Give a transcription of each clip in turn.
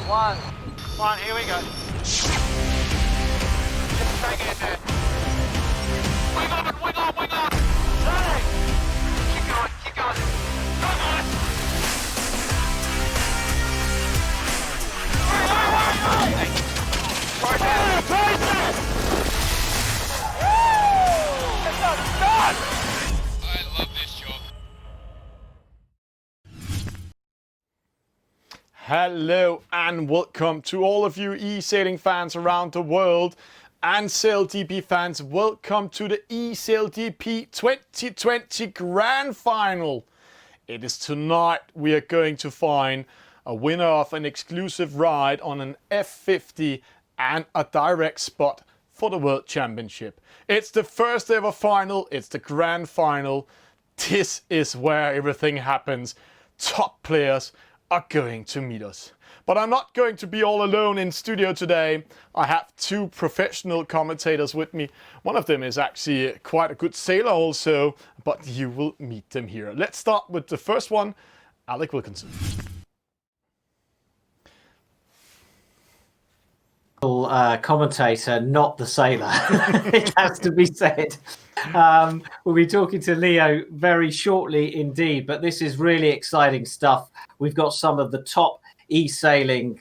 One. Come on, here we go. Just take it there. Wing on, wing on, wing on. Running. Keep going, keep going. Come on. It's not done. I love this job. Hello and welcome to all of you eSailing fans around the world and SailGP fans. Welcome to the eSailGP 2020 Grand Final. It is tonight we are going to find a winner of an exclusive ride on an F50 and a direct spot for the World Championship. It's the first ever final, it's the Grand Final. This is where everything happens. Top players are going to meet us. But I'm not going to be all alone in studio today. I have two professional commentators with me. One of them is actually quite a good sailor also, but you will meet them here. Let's start with the first one, Alec Wilkinson. Commentator, not the sailor. It has to be said. We'll be talking to Leo very shortly indeed, but this is really exciting stuff. We've got some of the top e-sailing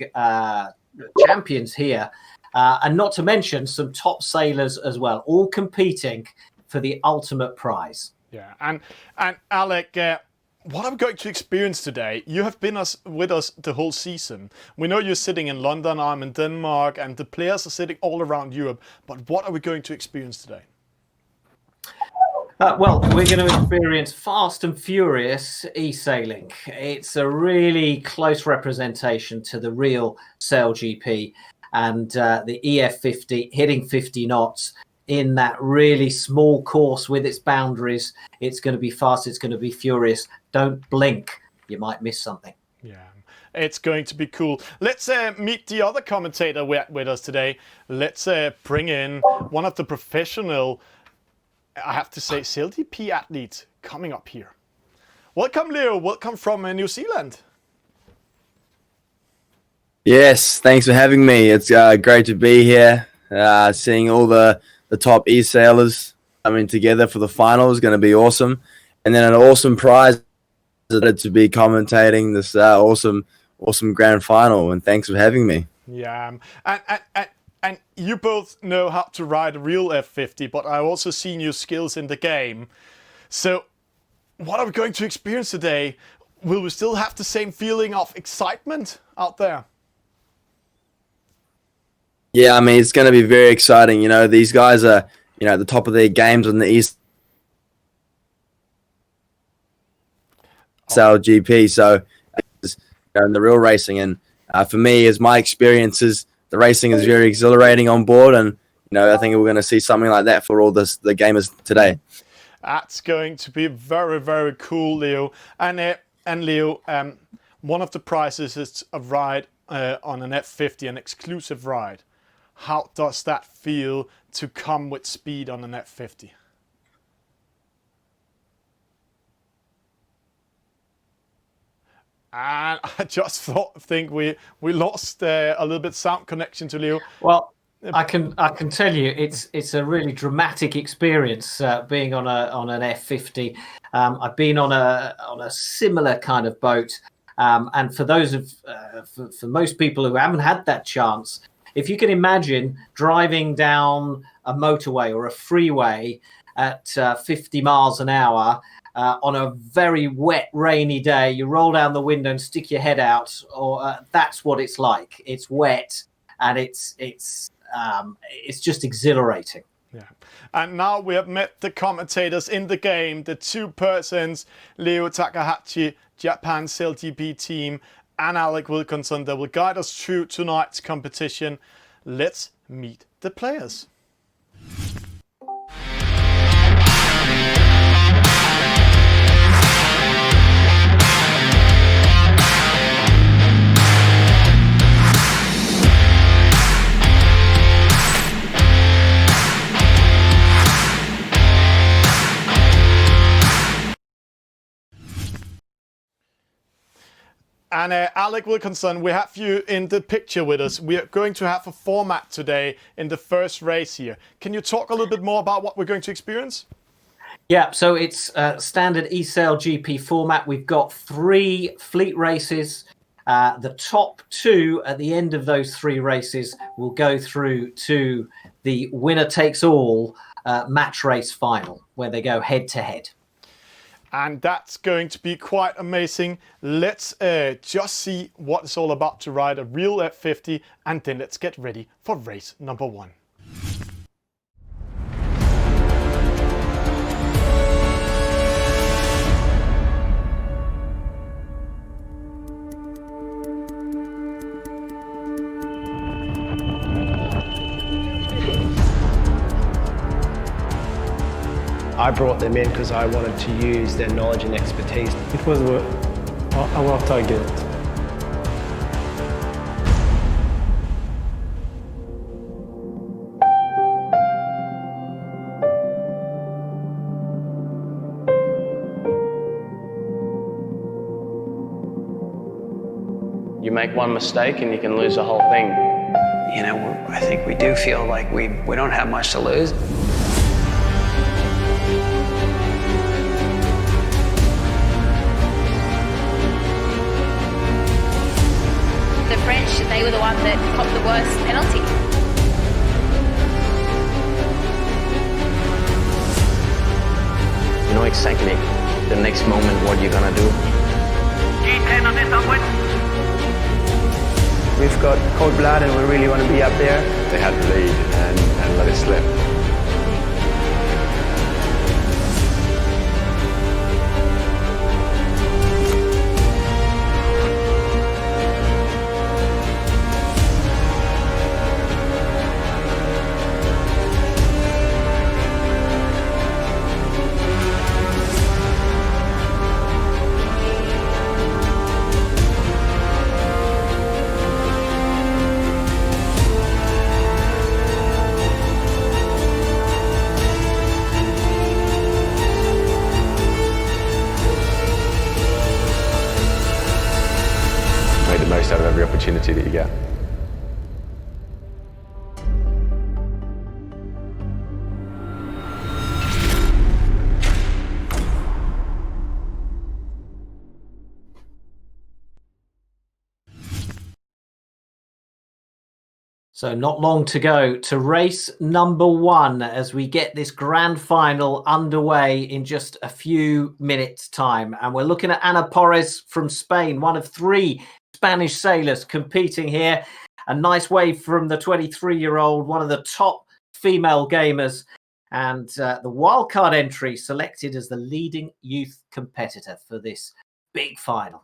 champions here, and not to mention some top sailors as well, all competing for the ultimate prize. Yeah, and Alec, what I'm going to experience today, you have been with us the whole season. We know you're sitting in London, I'm in Denmark, and the players are sitting all around Europe. But what are we going to experience today? Well, we're going to experience fast and furious e-sailing. It's a really close representation to the real SailGP and the EF50 hitting 50 knots in that really small course with its boundaries. It's going to be fast, it's going to be furious. Don't blink, you might miss something. Yeah, it's going to be cool. Let's meet the other commentator with us today. Let's bring in one of the professional, I have to say, SailGP athletes coming up here. Welcome, Leo. Welcome from New Zealand. Yes, thanks for having me. It's great to be here. Seeing all the top e-sailers coming together for the final is going to be awesome. And then an awesome prize to be commentating this awesome grand final. And thanks for having me. Yeah, and you both know how to ride a real F50, but I've also seen your skills in the game. So what are we going to experience today? Will we still have the same feeling of excitement out there? Yeah, I mean, it's going to be very exciting. You know, these guys are, you know, at the top of their games on the eSailGP. So, in the real racing, and for me, as my experiences, the racing is very exhilarating on board, and you know, I think we're going to see something like that for all the gamers today. That's going to be very, very cool, Leo. And Leo, one of the prizes is a ride on an F50, an exclusive ride. How does that feel to come with speed on an F50? And I just think we lost a little bit sound connection to Leo. Well, I can tell you it's a really dramatic experience being on an F50. I've been on a similar kind of boat, and for those for most people who haven't had that chance, if you can imagine driving down a motorway or a freeway at 50 miles an hour on a very wet, rainy day, you roll down the window and stick your head out, or that's what it's like. It's wet and it's just exhilarating. Yeah, and now we have met the commentators in the game, the two persons, Leo Takahashi, Japan SailGP team, and Alec Wilkinson, that will guide us through tonight's competition. Let's meet the players. And Alec Wilkinson, we have you in the picture with us. We are going to have a format today in the first race here. Can you talk a little bit more about what we're going to experience? Yeah, so it's standard eSailGP format. We've got 3 fleet races. The top 2 at the end of those 3 races will go through to the winner takes all match race final, where they go head to head. And that's going to be quite amazing. Let's just see what it's all about to ride a real F50, and then let's get ready for race number 1. I brought them in because I wanted to use their knowledge and expertise. It was our target. You make one mistake and you can lose the whole thing. You know, I think we do feel like we don't have much to lose. The French, they were the one that copped the worst penalty. You know exactly the next moment what you're gonna do. G10 on this upward. We've got cold blood and we really want to be up there. They had the lead and let it slip. Make the most out of every opportunity that you get. So not long to go to race number 1 as we get this grand final underway in just a few minutes' time. And we're looking at Ana Porres from Spain, one of 3 Spanish sailors competing here. A nice wave from the 23-year-old, one of the top female gamers, and the wildcard entry selected as the leading youth competitor for this big final.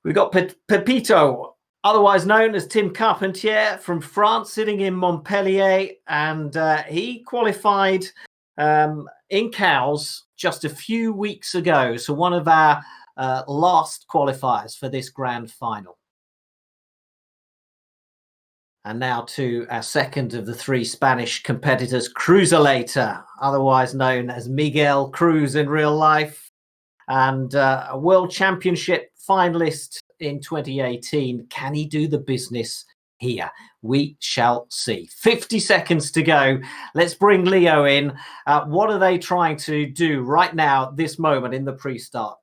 We've got Pepito, otherwise known as Tim Carpenter from France, sitting in Montpellier, and he qualified in cows just a few weeks ago. So one of our last qualifiers for this grand final. And now to our second of the 3 Spanish competitors, Cruzalator, otherwise known as Miguel Cruz in real life, and a World Championship finalist in 2018. Can he do the business here? We shall see. 50 seconds to go. Let's bring Leo in. What are they trying to do right now, this moment in the pre-start?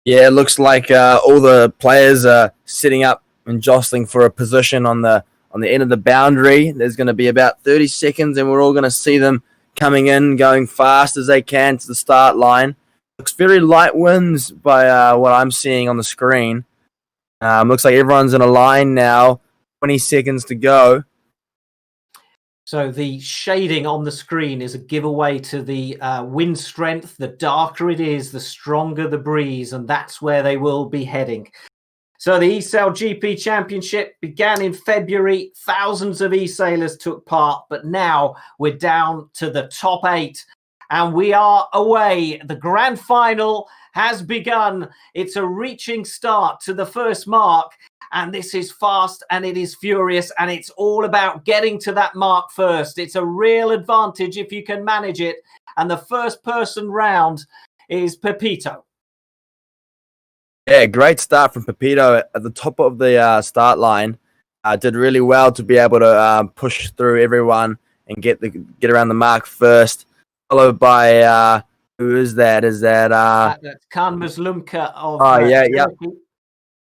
Yeah, it looks like all the players are sitting up and jostling for a position on the end of the boundary. There's going to be about 30 seconds, and we're all going to see them coming in, going fast as they can to the start line. Looks very light winds by what I'm seeing on the screen. Looks like everyone's in a line now. 20 seconds to go. So the shading on the screen is a giveaway to the wind strength. The darker it is, the stronger the breeze, and that's where they will be heading. So the eSailGP Championship began in February. Thousands of e-sailers took part, but now we're down to the top 8. And we are away. The grand final has begun. It's a reaching start to the first mark. And this is fast and it is furious. And it's all about getting to that mark first. It's a real advantage if you can manage it. And the first person round is Pepito. Yeah, great start from Pepito at the top of the start line. Did really well to be able to push through everyone and get around the mark first, followed by who is that? Is that That's Khan Muslimka of yeah, Turkey.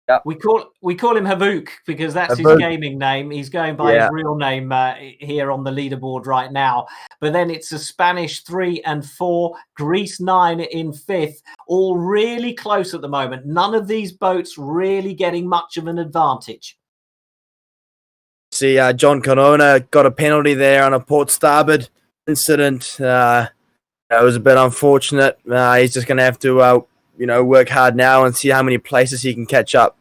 Yep. We call him Havuk because that's his Havuk. gaming name. He's going by his real name here on the leaderboard right now. But then it's a Spanish 3 and 4, Greece 9 in 5th, all really close at the moment. None of these boats really getting much of an advantage. See, John Corona got a penalty there on a port starboard incident. It was a bit unfortunate. He's just going to have to, work hard now and see how many places he can catch up.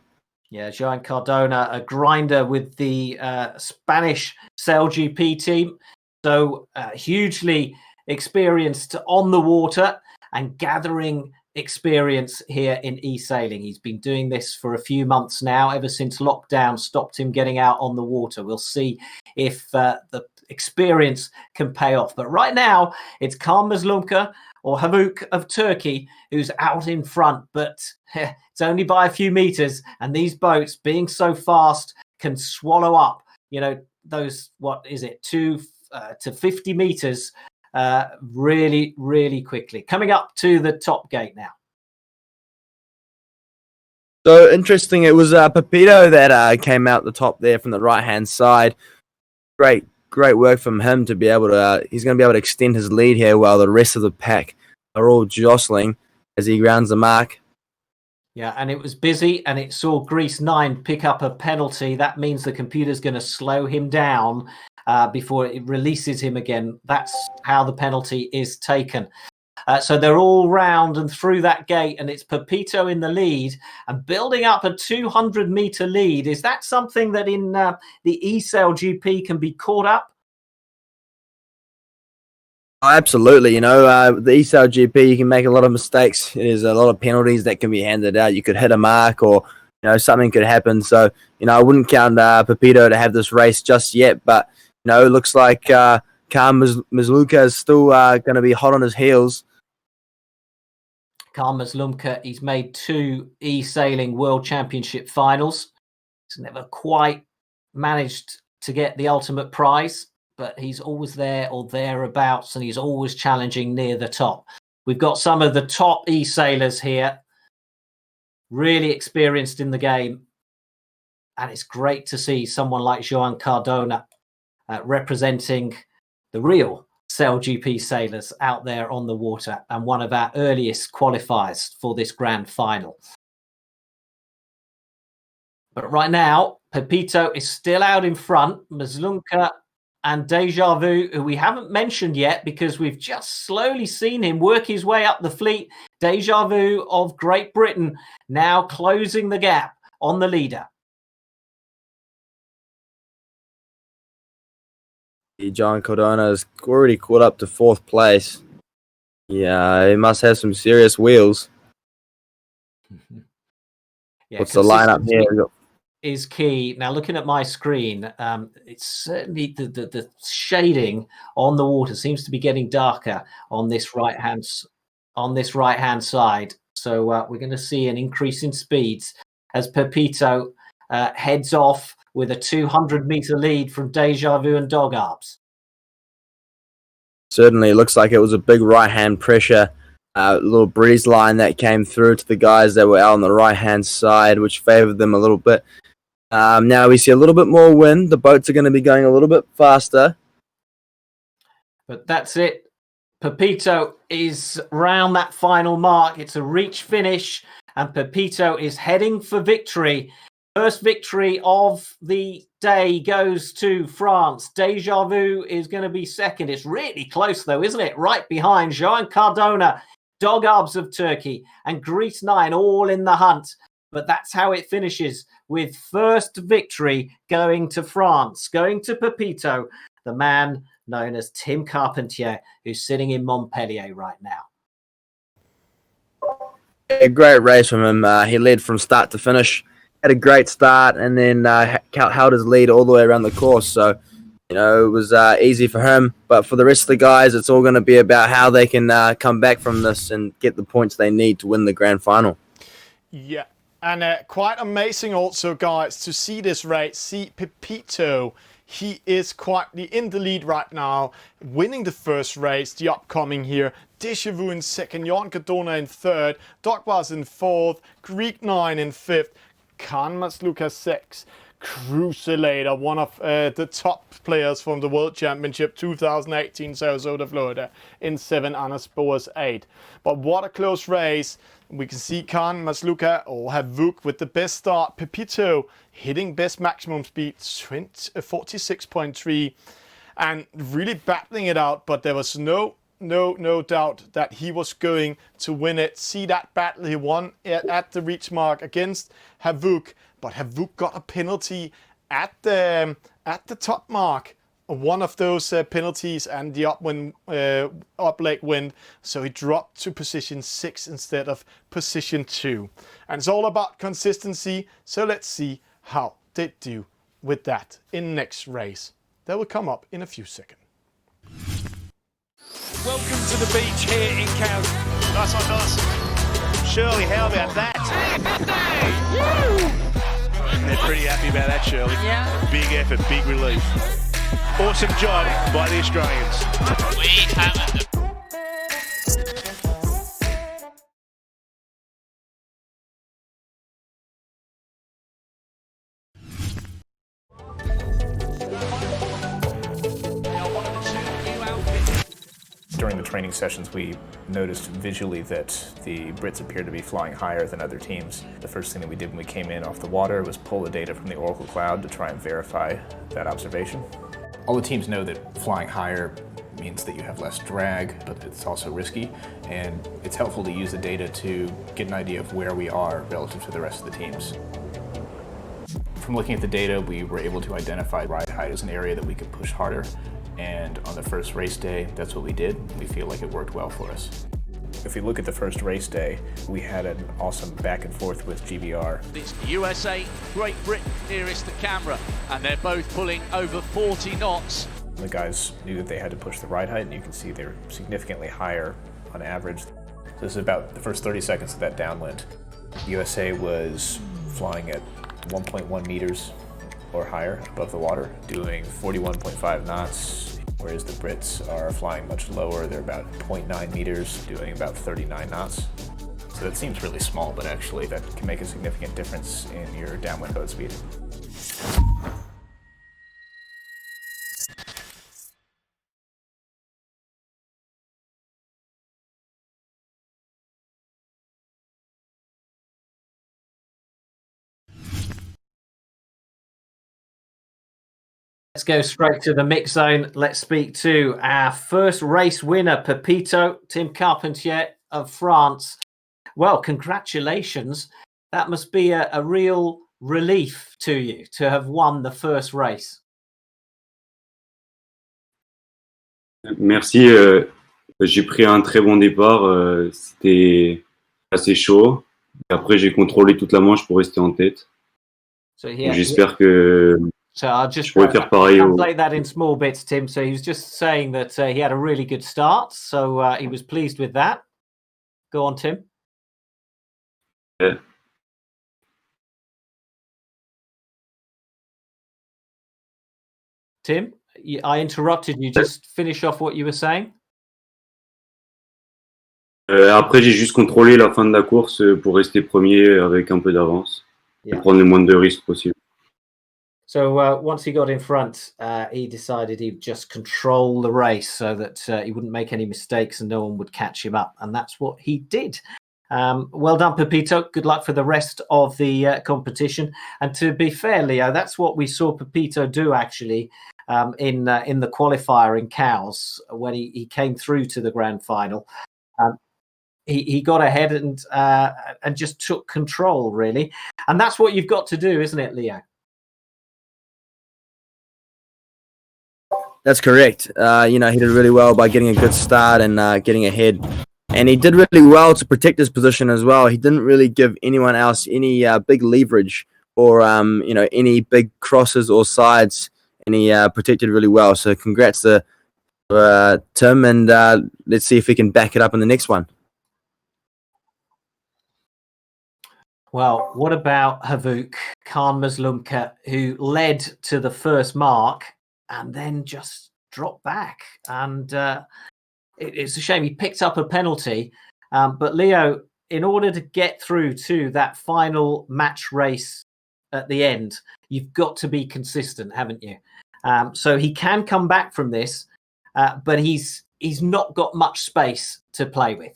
Yeah, Joan Cardona, a grinder with the Spanish SailGP team. So hugely experienced on the water and gathering experience here in e-sailing. He's been doing this for a few months now, ever since lockdown stopped him getting out on the water. We'll see if the experience can pay off. But right now, it's Khan Muslimka or Havuk of Turkey who's out in front, but it's only by a few meters, and these boats, being so fast, can swallow up, those, 2 to 50 meters really, really quickly. Coming up to the top gate now. So interesting, it was Pepito that came out the top there from the right-hand side. Great work from him to be able to, he's going to be able to extend his lead here while the rest of the pack are all jostling as he rounds the mark. Yeah, and it was busy, and it saw Greece 9 pick up a penalty. That means the computer's going to slow him down before it releases him again. That's how the penalty is taken. So they're all round and through that gate, and it's Pepito in the lead and building up a 200-meter lead. Is that something that in the eSailGP can be caught up? Oh, absolutely. The eSailGP, you can make a lot of mistakes. There's a lot of penalties that can be handed out. You could hit a mark or, something could happen. So, I wouldn't count Pepito to have this race just yet. But, it looks like Khan Muslimka is still going to be hot on his heels. Khan Muslimka, he's made 2 e-sailing World Championship finals. He's never quite managed to get the ultimate prize, but he's always there or thereabouts, and he's always challenging near the top. We've got some of the top e-sailers here, really experienced in the game, and it's great to see someone like Joan Cardona representing the real SailGP sailors out there on the water, and one of our earliest qualifiers for this grand final. But right now, Pepito is still out in front. Muslimka and Deja Vu, who we haven't mentioned yet because we've just slowly seen him work his way up the fleet. Deja Vu of Great Britain now closing the gap on the leader. John Cardona has already caught up to 4th place. Yeah, he must have some serious wheels. Yeah, what's the lineup here? Is key. Now, looking at my screen, it's certainly the shading on the water seems to be getting darker on this right hand side. So we're going to see an increase in speeds as Pepito heads off with a 200-meter lead from Deja Vu and Dog Arbs. Certainly, it looks like it was a big right-hand pressure, little breeze line that came through to the guys that were out on the right-hand side, which favored them a little bit. Now we see a little bit more wind. The boats are going to be going a little bit faster. But that's it. Pepito is round that final mark. It's a reach finish, and Pepito is heading for victory. First victory of the day goes to France. Deja Vu is going to be second. It's really close, though, isn't it? Right behind Joan Cardona, Dog Arbs of Turkey, and Greece 9 all in the hunt. But that's how it finishes, with first victory going to France, going to Pepito, the man known as Tim Carpenter, who's sitting in Montpellier right now. A great race from him. He led from start to finish. Had a great start and then held his lead all the way around the course. So, it was easy for him. But for the rest of the guys, it's all going to be about how they can come back from this and get the points they need to win the grand final. Yeah, And quite amazing also, guys, to see this race. See Pepito. He is quietly in the lead right now, winning the first race, the upcoming here. Deja Vu in second, Jan Cardona in third, Dogbars in fourth, Greek 9 in fifth, Kanmas Lucas 6. Cruiselator, one of the top players from the World Championship 2018 Sarasota, Florida, in 7, Anders Boas 8. But what a close race. We can see Khan Masluka or Havuk with the best start. Pepito hitting best maximum speed, 46.3, and really battling it out, but there was no doubt that he was going to win it. See that battle he won at the reach mark against Havuk, but Havuk got a penalty at the top mark. One of those penalties and the up leg wind, so he dropped to position 6 instead of position 2. And it's all about consistency, so let's see how they do with that in next race. That will come up in a few seconds. Welcome to the beach here in County. Nice one, Dawson. Shirley, how about that? Woo! They're pretty happy about that, Shirley. Yeah. Big effort, big relief. Awesome job by the Australians. We haven't. During the training sessions, we noticed visually that the Brits appeared to be flying higher than other teams. The first thing that we did when we came in off the water was pull the data from the Oracle Cloud to try and verify that observation. All the teams know that flying higher means that you have less drag, but it's also risky, and it's helpful to use the data to get an idea of where we are relative to the rest of the teams. From looking at the data, we were able to identify ride height as an area that we could push harder, and on the first race day, that's what we did. We feel like it worked well for us. If we look at the first race day, we had an awesome back and forth with GBR. It's USA, Great Britain nearest the camera, and they're both pulling over 40 knots. The guys knew that they had to push the ride height, and you can see they're significantly higher on average. So this is about the first 30 seconds of that downwind. USA was flying at 1.1 meters or higher above the water, doing 41.5 knots, whereas the Brits are flying much lower. They're about 0.9 meters, doing about 39 knots. So that seems really small, but actually that can make a significant difference in your downwind boat speed. Let's go straight to the mix zone. Let's speak to our first race winner, Pepito, Tim Carpenter of France. Well, congratulations. That must be a real relief to you to have won the first race. Merci. J'ai pris un très bon départ. C'était assez chaud. Après, j'ai contrôlé toute la manche pour rester en tête. So, yeah, j'espère que so I'll just je pourrais faire pareil. Translate that in small bits, Tim. So he was just saying that he had a really good start. So he was pleased with that. Go on, Tim. Yeah. Tim, I interrupted you. Just finish off what you were saying. Après, j'ai juste contrôlé la fin de la course pour rester premier avec un peu d'avance et prendre le moins de risques possible. So once he got in front, he decided he'd just control the race so that he wouldn't make any mistakes and no one would catch him up. And that's what he did. Well done, Pepito. Good luck for the rest of the competition. And to be fair, Leo, that's what we saw Pepito do actually in the qualifier in Cows when he came through to the grand final. He got ahead and just took control, really. And that's what you've got to do, isn't it, Leo? That's correct. He did really well by getting a good start and getting ahead. And he did really well to protect his position as well. He didn't really give anyone else any big leverage or, any big crosses or sides. And he protected really well. So congrats to Tim. And let's see if he can back it up in the next one. Well, what about Havuk Khan Mazlumka, who led to the first mark and then just dropped back? And it's a shame. He picked up a penalty. But Leo, in order to get through to that final match race at the end, you've got to be consistent, haven't you? So he can come back from this, but he's not got much space to play with.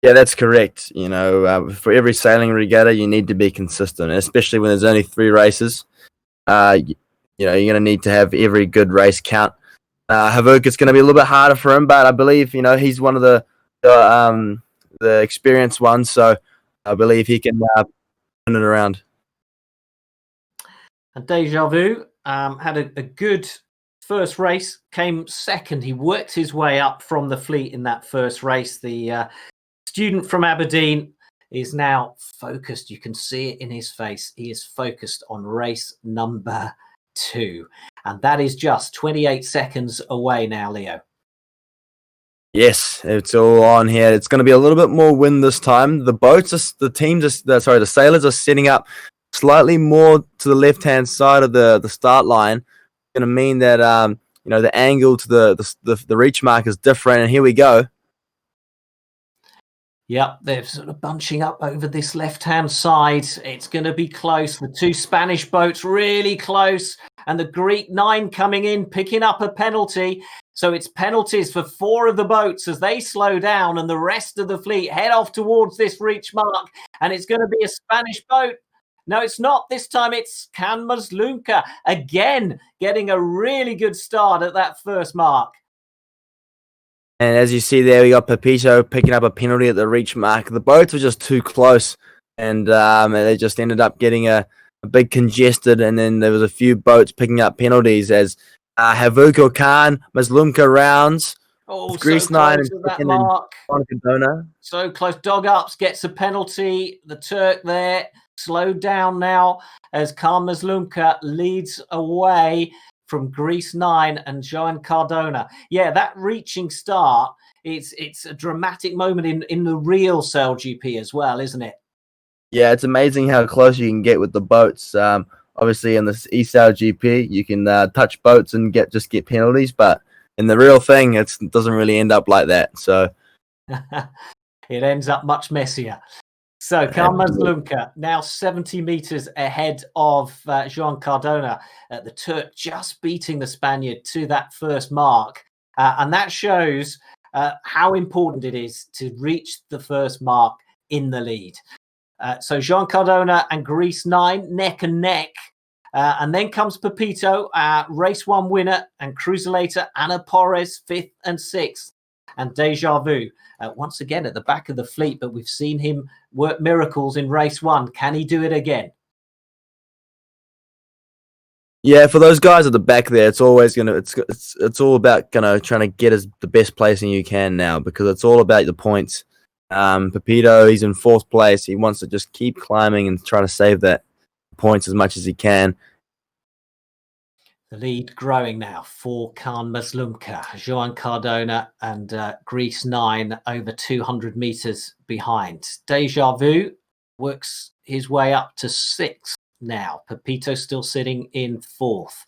Yeah, that's correct. You know, for every sailing regatta, you need to be consistent, especially when there's only 3 races. You know, you're going to need to have every good race count. Havuk, it's going to be a little bit harder for him, but I believe, you know, he's one of the experienced ones, so I believe he can turn it around. And Deja Vu had a good first race, came second. He worked his way up from the fleet in that first race. The student from Aberdeen is now focused. You can see it in his face. He is focused on race number 2. And that is just 28 seconds away now, Leo. Yes, it's all on here. It's going to be a little bit more wind this time. The sailors are setting up slightly more to the left-hand side of the start line. It's going to mean that you know, the angle to the reach mark is different. And here we go. Yep, they're sort of bunching up over this left-hand side. It's going to be close. The 2 Spanish boats really close. And the Greek 9 coming in, picking up a penalty. So it's penalties for 4 of the boats as they slow down and the rest of the fleet head off towards this reach mark. And it's going to be a Spanish boat. No, it's not. This time it's Khan Mazlumka again, getting a really good start at that first mark. And as you see there, we got Pepito picking up a penalty at the reach mark. The boats were just too close, and they just ended up getting a big congested, and then there was a few boats picking up penalties as Havuk Khan Mazlumka rounds. Oh, Greece so 9 close and to that mark. Cadona. So close. Dog Ups gets a penalty. The Turk there slowed down now as Khan Mazlumka leads away from Greece 9 and Joan Cardona. Yeah, that reaching start, it's a dramatic moment in the real SailGP as well, isn't it? Yeah, it's amazing how close you can get with the boats. Obviously, in this eSailGP, you can touch boats and get penalties, but in the real thing, it doesn't really end up like that. So it ends up much messier. So Khan Mazlumka now 70 meters ahead of Joan Cardona. The Turk just beating the Spaniard to that first mark. And that shows how important it is to reach the first mark in the lead. So Joan Cardona and Greece 9 neck and neck. And then comes Pepito, race 1 winner, and cruiserator Ana Porres 5th and 6th. And Deja Vu, once again at the back of the fleet, but we've seen him work miracles in race 1. Can he do it again? yeah, for those guys at the back there, it's always it's all about trying to get the best placing you can now, because it's all about the points. Pepito, he's in 4th place. He wants to just keep climbing and try to save that points as much as he can. The lead growing now for Khan Mazlumka, Joan Cardona and Greece 9 over 200 meters behind. Deja Vu works his way up to 6th now. Pepito still sitting in 4th.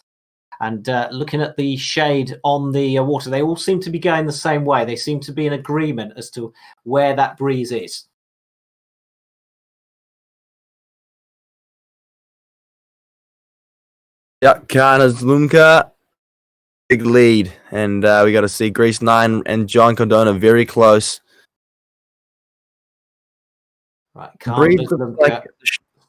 And looking at the shade on the water, they all seem to be going the same way. They seem to be in agreement as to where that breeze is. Yeah, Khan Mazlumka, big lead. And we got to see Greece 9 and Joan Cardona very close. Right, Khan Mazlumka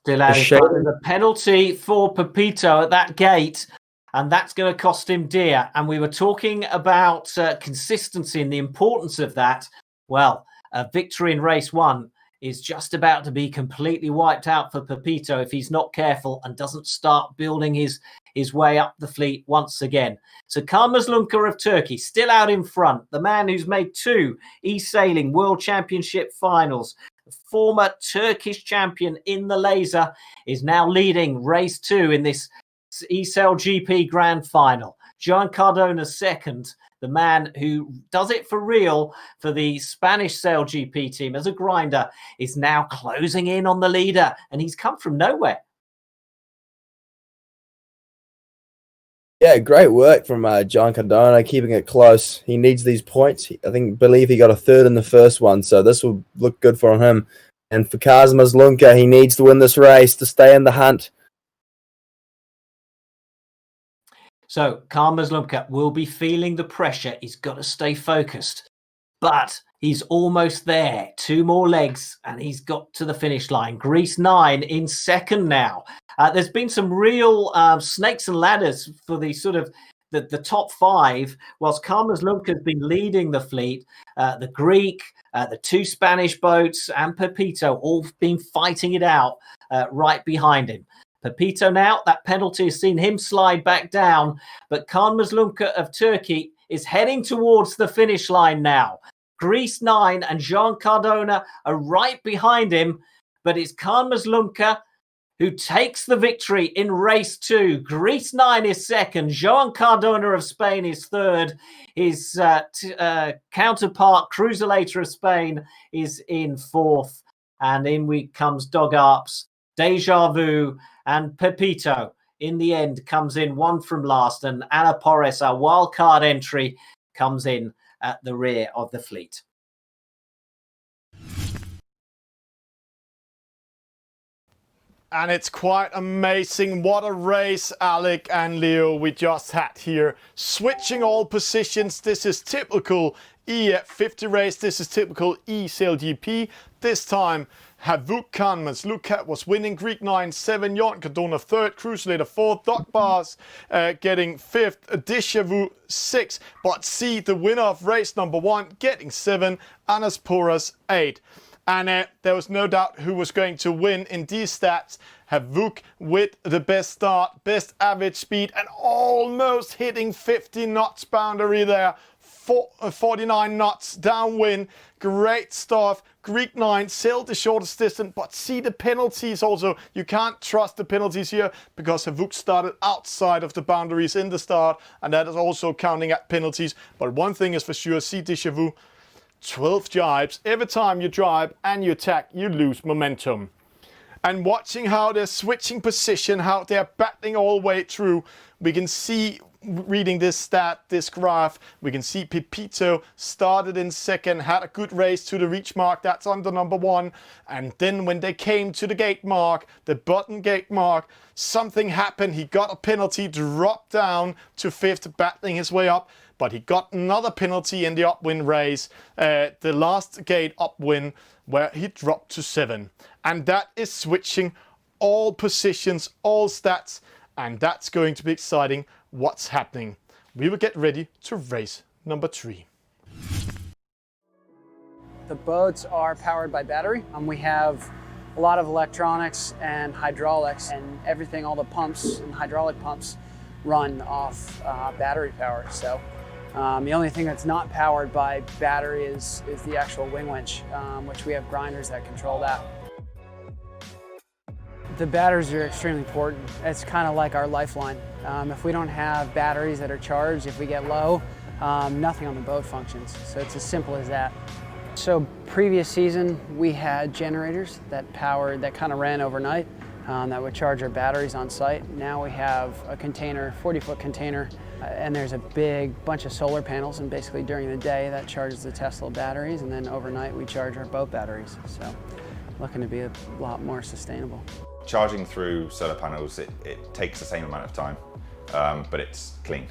still out in front. There's a penalty for Pepito at that gate. And that's going to cost him dear. And we were talking about consistency and the importance of that. Well, a victory in race 1 is just about to be completely wiped out for Pepito if he's not careful and doesn't start building his way up the fleet once again. So Khan Mazlumka of Turkey still out in front. The man who's made 2 e-sailing World Championship finals. The former Turkish champion in the laser is now leading race 2 in this eSailGP Grand Final. Joan Cardona 2nd. the man who does it for real for the Spanish SailGP team as a grinder, is now closing in on the leader, and he's come from nowhere. Yeah, great work from John Cardona, keeping it close. He needs these points. Believe he got a third in the first one, so this will look good for him. And for Kazmas Lunka, he needs to win this race to stay in the hunt. So Kazmas Lunka will be feeling the pressure. He's got to stay focused, but he's almost there. 2 more legs, and he's got to the finish line. Greece 9 in second now. There's been some real snakes and ladders for the sort of the top 5, whilst Kazmas Lunka has been leading the fleet. The Greek, the 2 Spanish boats, and Pepito all been fighting it out right behind him. Pepito now, that penalty has seen him slide back down, but Kazmas Lunka of Turkey is heading towards the finish line now. Greece 9 and Jean Cardona are right behind him, but it's Kazmas Lunka who takes the victory in race 2. Greece 9 is second. Jean Cardona of Spain is third. His counterpart, Cruzelator of Spain, is in fourth. And in comes Dog Arps, Deja Vu, and Pepito. In the end, comes in 1 from last. And Ana Porres, our wildcard entry, comes in at the rear of the fleet. And it's quite amazing. What a race, Alec and Leo, we just had here. Switching all positions. This is typical E50 race. This is typical eSailGP. This time, Havuk Kazmas Lunka was winning. Greek 9, 7. Jon Cardona 3rd. Cruzelator 4th. Doc Bars getting 5th. Deja Vu 6. But see, the winner of race number 1 getting 7. Anas Porras 8. And there was no doubt who was going to win in these stats. Havuk with the best start, best average speed, and almost hitting 50 knots boundary there. 49 knots downwind. Great stuff. Greek 9 sailed the shortest distance, but see the penalties also. You can't trust the penalties here because Havuk started outside of the boundaries in the start, and that is also counting at penalties. But one thing is for sure, see Deja Vu. 12 jibes. Every time you jibe and you attack, you lose momentum. And watching how they're switching position, how they're battling all the way through, we can see, reading this stat, this graph, we can see Pepito started in second, had a good race to the reach mark, that's under number 1. And then when they came to the gate mark, the button gate mark, something happened. He got a penalty, dropped down to 5th, battling his way up. But he got another penalty in the upwind race, the last gate upwind, where he dropped to 7. And that is switching all positions, all stats, and that's going to be exciting what's happening. We will get ready to race number 3. The boats are powered by battery. We have a lot of electronics and hydraulics, and everything, all the pumps and hydraulic pumps run off battery power. So the only thing that's not powered by battery is the actual wing winch, which we have grinders that control that. The batteries are extremely important. It's kind of like our lifeline. If we don't have batteries that are charged, if we get low, nothing on the boat functions. So it's as simple as that. So previous season, we had generators that kind of ran overnight, that would charge our batteries on site. Now we have a container, 40-foot container, and there's a big bunch of solar panels, and basically during the day that charges the Tesla batteries, and then overnight we charge our boat batteries. So looking to be a lot more sustainable. Charging through solar panels, it takes the same amount of time, but it's clean.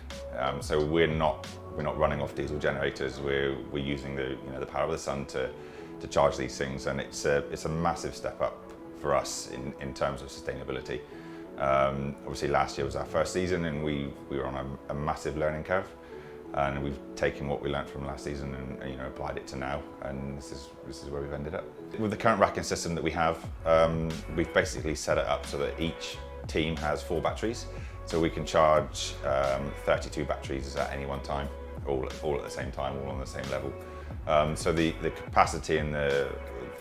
So we're not running off diesel generators. We're using the power of the sun to charge these things, and it's a massive step up for us in terms of sustainability. Obviously last year was our first season, and we were on a massive learning curve, and we've taken what we learned from last season and applied it to now, and this is where we've ended up. With the current racking system that we have, we've basically set it up so that each team has 4 batteries, so we can charge 32 batteries at any one time, all at the same time, all on the same level. So the capacity and the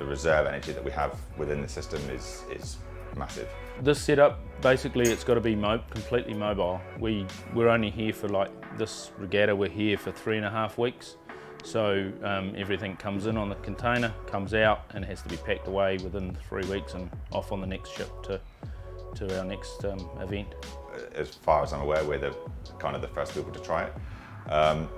reserve energy that we have within the system is massive. this setup, basically it's got to be completely mobile. We're only here for like this regatta, we're here for 3.5 weeks. So everything comes in on the container, comes out and has to be packed away within 3 weeks and off on the next ship to our next event. As far as I'm aware, we're the first people to try it.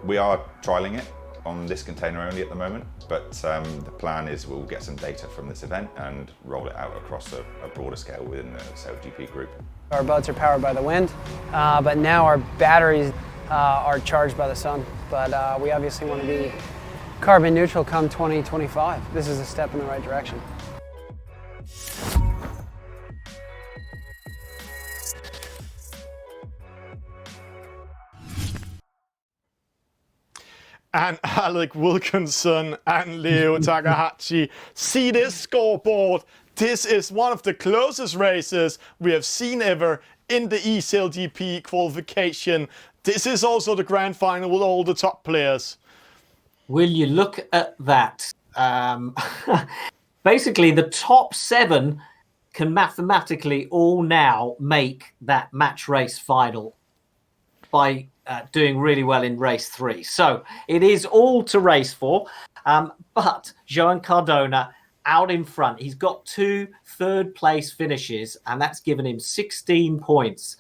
We are trialing it on this container only at the moment, but the plan is we'll get some data from this event and roll it out across a broader scale within the SailGP group. Our boats are powered by the wind, but now our batteries are charged by the sun. But we obviously want to be carbon neutral come 2025. This is a step in the right direction. And Alec Wilkinson and Leo Takahashi see this scoreboard. This is one of the closest races we have seen ever in the eSailGP qualification. This is also the grand final with all the top players. Will you look at that? Basically, the top 7 can mathematically all now make that match race final by doing really well in race 3. So it is all to race for, but Joan Cardona out in front. He's got 2 third-place finishes, and that's given him 16 points.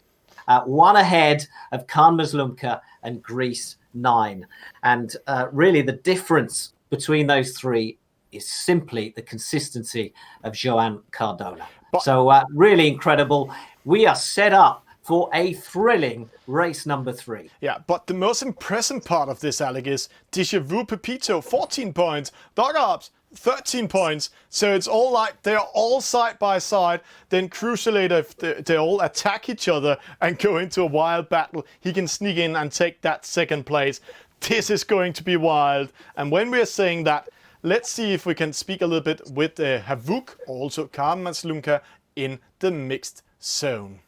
1 ahead of Khan Mazlumka and Greece 9. And really the difference between those 3 is simply the consistency of Joan Cardona. So really incredible. We are set up for a thrilling race number 3. Yeah, but the most impressive part of this, Alec, is Deja Vu Pepito, 14 points, Dog Ops, 13 points. So it's all like they're all side by side. Then crucially, they all attack each other and go into a wild battle. He can sneak in and take that 2nd place. This is going to be wild. And when we're saying that, let's see if we can speak a little bit with Havuk, also Khan Mazlumka, in the mixed zone.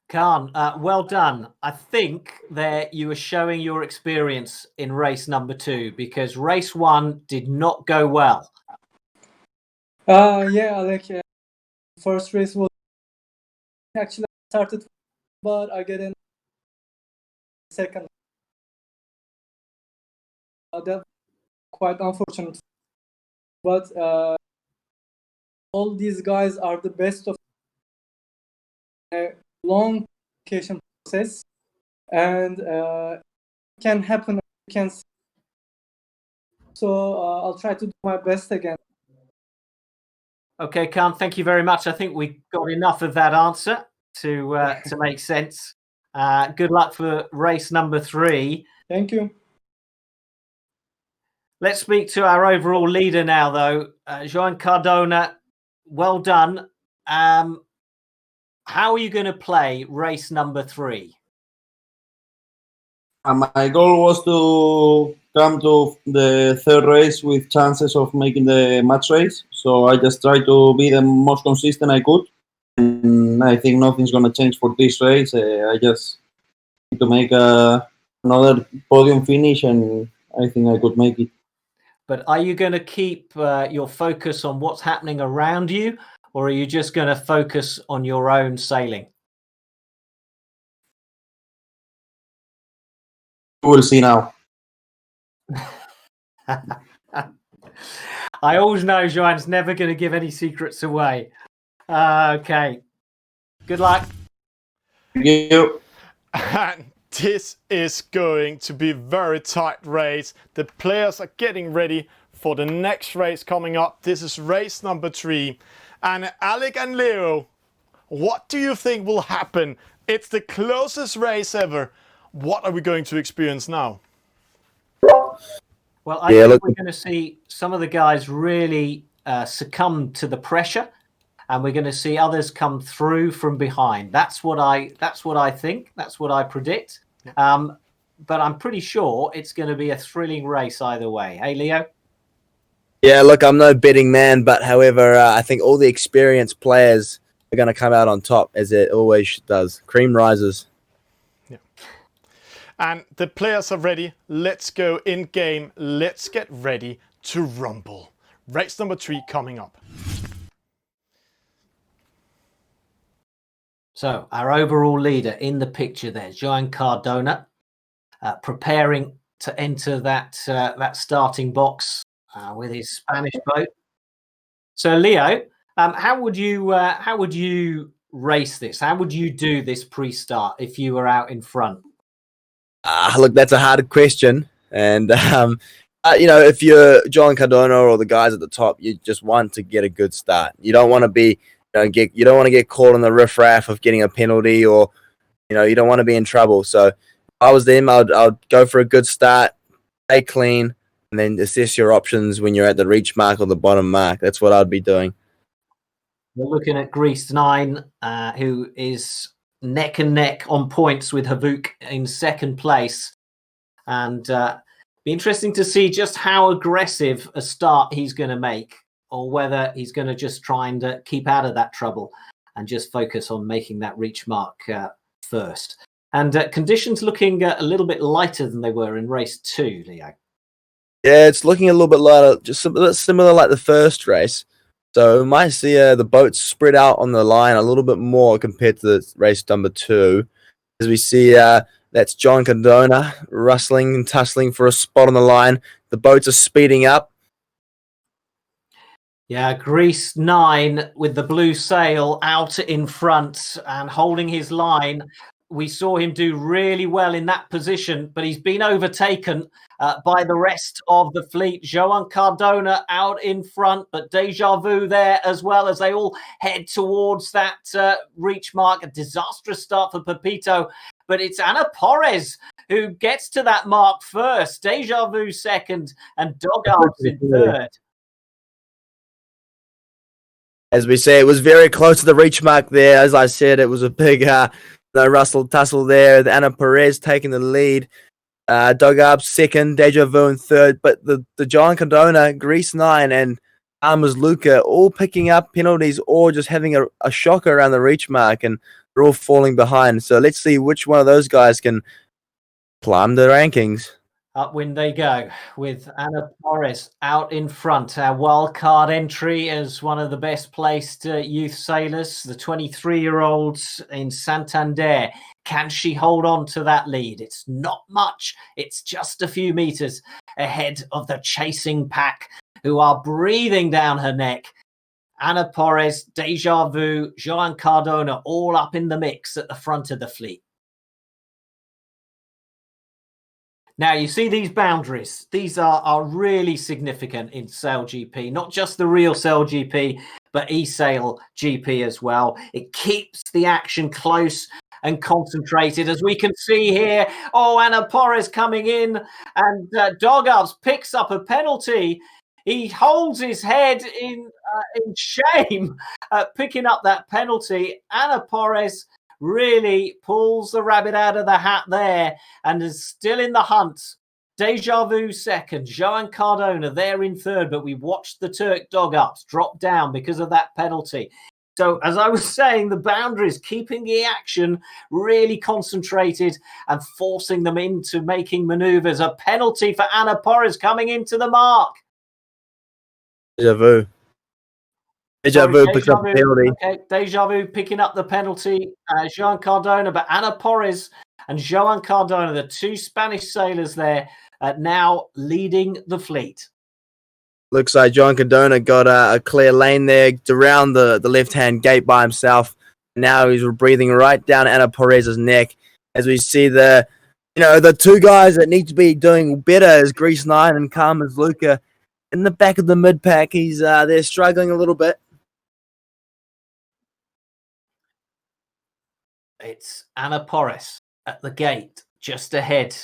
Khan, well done. I think that you were showing your experience in race number 2 because race 1 did not go well. Yeah, Alec. First race was actually started, but I get in second. That quite unfortunate. But all these guys are the best of a long qualification process, and it can happen. So I'll try to do my best again. Okay, Khan, thank you very much. I think we got enough of that answer to make sense. Good luck for race number 3. Thank you. Let's speak to our overall leader now, though. Joan Cardona, well done. How are you going to play race number 3? My goal was to come to the 3rd race with chances of making the match race. So I just tried to be the most consistent I could. And I think nothing's going to change for this race. I just need to make another podium finish, and I think I could make it. But are you going to keep your focus on what's happening around you, or are you just going to focus on your own sailing? We'll see now. I always know Joan's never going to give any secrets away. Okay. Good luck. Thank you. And this is going to be a very tight race. The players are getting ready for the next race coming up. This is race number 3. And Alec and Leo, what do you think will happen? It's the closest race ever. What are we going to experience now? Well, I think we're going to see some of the guys really succumb to the pressure, and we're going to see others come through from behind. That's what I think. That's what I predict. But I'm pretty sure it's going to be a thrilling race either way. Hey, Leo? Yeah, look, I'm no betting man, but however, I think all the experienced players are going to come out on top, as it always does. Cream rises. Yeah. And the players are ready. Let's go in game. Let's get ready to rumble. Race number 3 coming up. So our overall leader in the picture there, Joan Cardona, preparing to enter that starting box with his Spanish boat. So Leo, how would you race this? How would you do this pre-start if you were out in front? Look, that's a hard question, and if you're John Cardona or the guys at the top, you just want to get a good start. You don't want to be you don't want to get caught in the riffraff of getting a penalty, or you don't want to be in trouble. So if I was them, I'd go for a good start, stay clean, and then assess your options when you're at the reach mark or the bottom mark. That's what I'd be doing. We're looking at Greece 9, who is neck and neck on points with Havuk in second place, and be interesting to see just how aggressive a start he's going to make, or whether he's going to just try and keep out of that trouble and just focus on making that reach mark first. And conditions looking a little bit lighter than they were in race 2, Leo. Yeah, it's looking a little bit lighter, just similar like the first race. So we might see the boats spread out on the line a little bit more compared to the race number 2. As we see, that's John Cardona rustling and tussling for a spot on the line. The boats are speeding up. Yeah, Greece 9 with the blue sail out in front and holding his line. We saw him do really well in that position, but he's been overtaken by the rest of the fleet. Joan Cardona out in front, but Deja Vu there as well, as they all head towards that reach mark. A disastrous start for Pepito, but it's Ana Porres who gets to that mark first. Deja Vu second, and Dog Arts in third. As we say, it was very close to the reach mark there. As I said, it was a big rustle tussle there. Ana Perez taking the lead. Dogab second, Deja Vu in third. But the John Cardona, Greece 9, and Armas Luca all picking up penalties or just having a shocker around the reach mark, and they're all falling behind. So let's see which one of those guys can climb the rankings. Upwind they go with Ana Porres out in front. Our wildcard entry as one of the best placed youth sailors, the 23-year-olds in Santander. Can she hold on to that lead? It's not much. It's just a few meters ahead of the chasing pack who are breathing down her neck. Ana Porres, Deja Vu, Joan Cardona, all up in the mix at the front of the fleet. Now, you see these boundaries. These are really significant in SailGP, not just the real SailGP, but eSailGP as well. It keeps the action close and concentrated, as we can see here. Oh, Ana Porres coming in, and Dogarts picks up a penalty. He holds his head in shame picking up that penalty. Ana Porres really pulls the rabbit out of the hat there and is still in the hunt. Deja Vu second, Joan Cardona there in third, but we watched the Turk Dogarts drop down because of that penalty. So, as I was saying, the boundaries, keeping the action really concentrated and forcing them into making maneuvers. A penalty for Ana Porres coming into the mark. Deja Vu. Deja Vu picks up the penalty. Okay, Deja Vu picking up the penalty. Joan Cardona, but Ana Porres and Joan Cardona, the two Spanish sailors there, now leading the fleet. Looks like John Cardona got a clear lane there around the left-hand gate by himself. Now he's breathing right down Ana Porres' neck. As we see the two guys that need to be doing better is Greece 9 and Carmen's Luca. In the back of the mid-pack, they're struggling a little bit. It's Ana Porres at the gate, just ahead.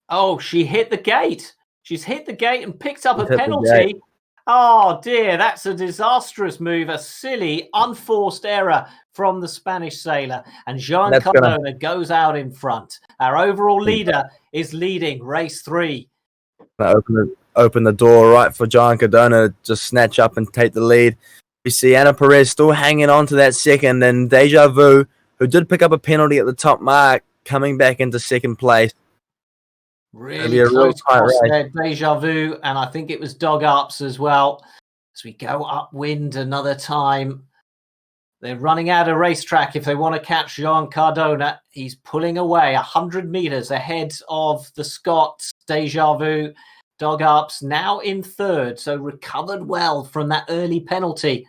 Oh, she hit the gate. She's hit the gate and picked up a penalty. Oh, dear, that's a disastrous move, a silly, unforced error from the Spanish sailor. And Joan Cardona goes out in front. Our overall leader is leading race 3. Open the door right for John Cardona to just snatch up and take the lead. We see Ana Porres still hanging on to that second, and Deja Vu, who did pick up a penalty at the top mark, coming back into second place. Really close cross there, Deja Vu, and I think it was Dog Ups as well. As we go upwind another time. They're running out of racetrack if they want to catch Jean Cardona. He's pulling away 100 meters ahead of the Scots, Deja Vu. Dog Ups now in third, so recovered well from that early penalty.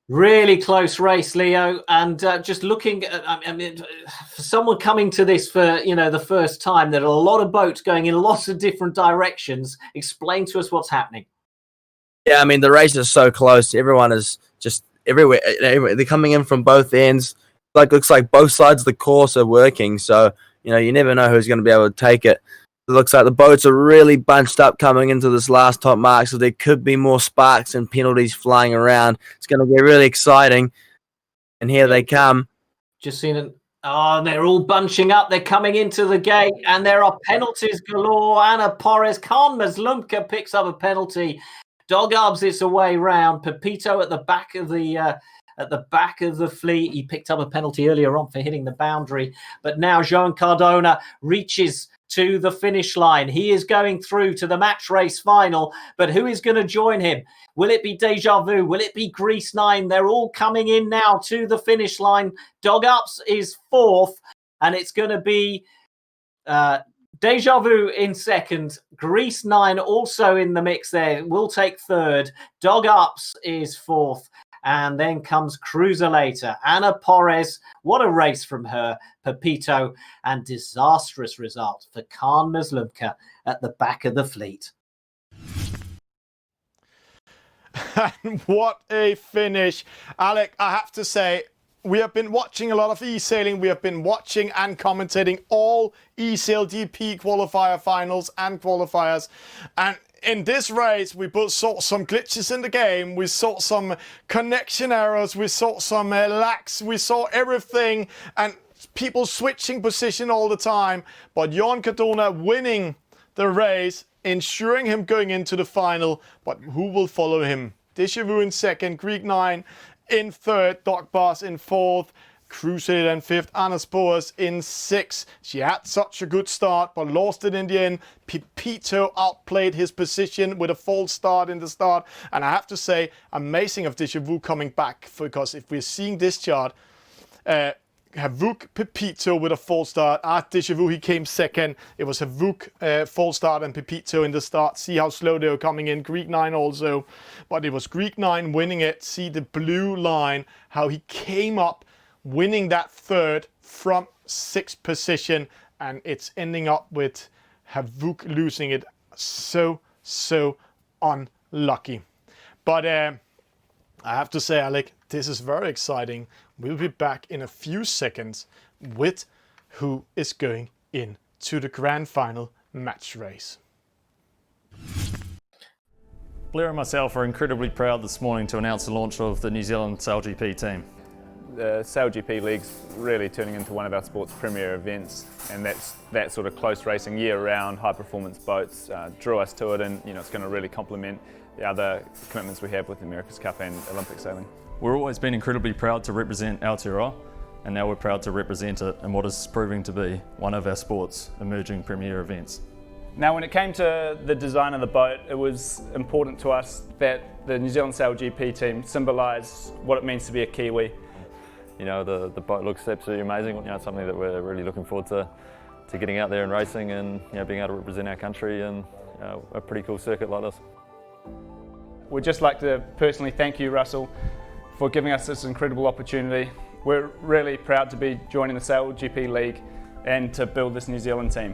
Really close race, Leo, and just looking at, I mean, for someone coming to this for, the first time, there are a lot of boats going in lots of different directions. Explain to us what's happening. Yeah, I mean, the race is so close. Everyone is just everywhere. They're coming in from both ends. Looks like both sides of the course are working, so, you never know who's going to be able to take it. It looks like the boats are really bunched up coming into this last top mark, so there could be more sparks and penalties flying around. It's going to be really exciting. And here they come. Just seen it. Oh, they're all bunching up. They're coming into the gate, and there are penalties galore. Anna Porres, Khan Mazlumka picks up a penalty. Dog Arbs its away round. Pepito at the back of the fleet. He picked up a penalty earlier on for hitting the boundary, but now Jean Cardona reaches to the finish line. He is going through to the match race final, but who is going to join him? Will it be Deja Vu? Will it be Grease 9? They're all coming in now to the finish line. Dog Ups is fourth, and it's going to be Deja Vu in second. Grease 9 also in the mix there. Will take third. Dog Ups is fourth. And then comes Cruiser later. Anna Porres, what a race from her. Pepito, and disastrous result for Khan Mazlumka at the back of the fleet. And what a finish. Alec, I have to say, we have been watching a lot of e-sailing. We have been watching and commentating all eSailGP qualifier finals and qualifiers. And in this race, we both saw some glitches in the game. We saw some connection errors. We saw some lags. We saw everything and people switching position all the time. But Jean Cardona winning the race, ensuring him going into the final. But who will follow him? Deja Vu in second, Greek 9 in third, Dog Boss in fourth, Crusader in fifth, Anna Porres in sixth. She had such a good start, but lost it in the end. Pepito outplayed his position with a false start in the start. And I have to say, amazing of Deja Vu coming back, because if we're seeing this chart, Havuk, Pepito with a false start. At Deja Vu, he came second. It was Havuk, false start, and Pepito in the start. See how slow they were coming in. Greek 9 also. But it was Greek 9 winning it. See the blue line, how he came up, winning that third from sixth position. And it's ending up with Havuk losing it. So unlucky. But I have to say, Alec, this is very exciting. We'll be back in a few seconds with who is going into the grand final match race. Blair and myself are incredibly proud this morning to announce the launch of the New Zealand SailGP team. The SailGP League's really turning into one of our sport's premier events, and that sort of close racing year-round, high-performance boats drew us to it, and it's going to really complement the other commitments we have with the America's Cup and Olympic sailing. We've always been incredibly proud to represent Aotearoa, and now we're proud to represent it in what is proving to be one of our sport's emerging premier events. Now, when it came to the design of the boat, it was important to us that the New Zealand SailGP team symbolised what it means to be a Kiwi. The boat looks absolutely amazing. It's something that we're really looking forward to getting out there and racing and being able to represent our country in a pretty cool circuit like this. We'd just like to personally thank you, Russell, for giving us this incredible opportunity. We're really proud to be joining the SailGP League and to build this New Zealand team.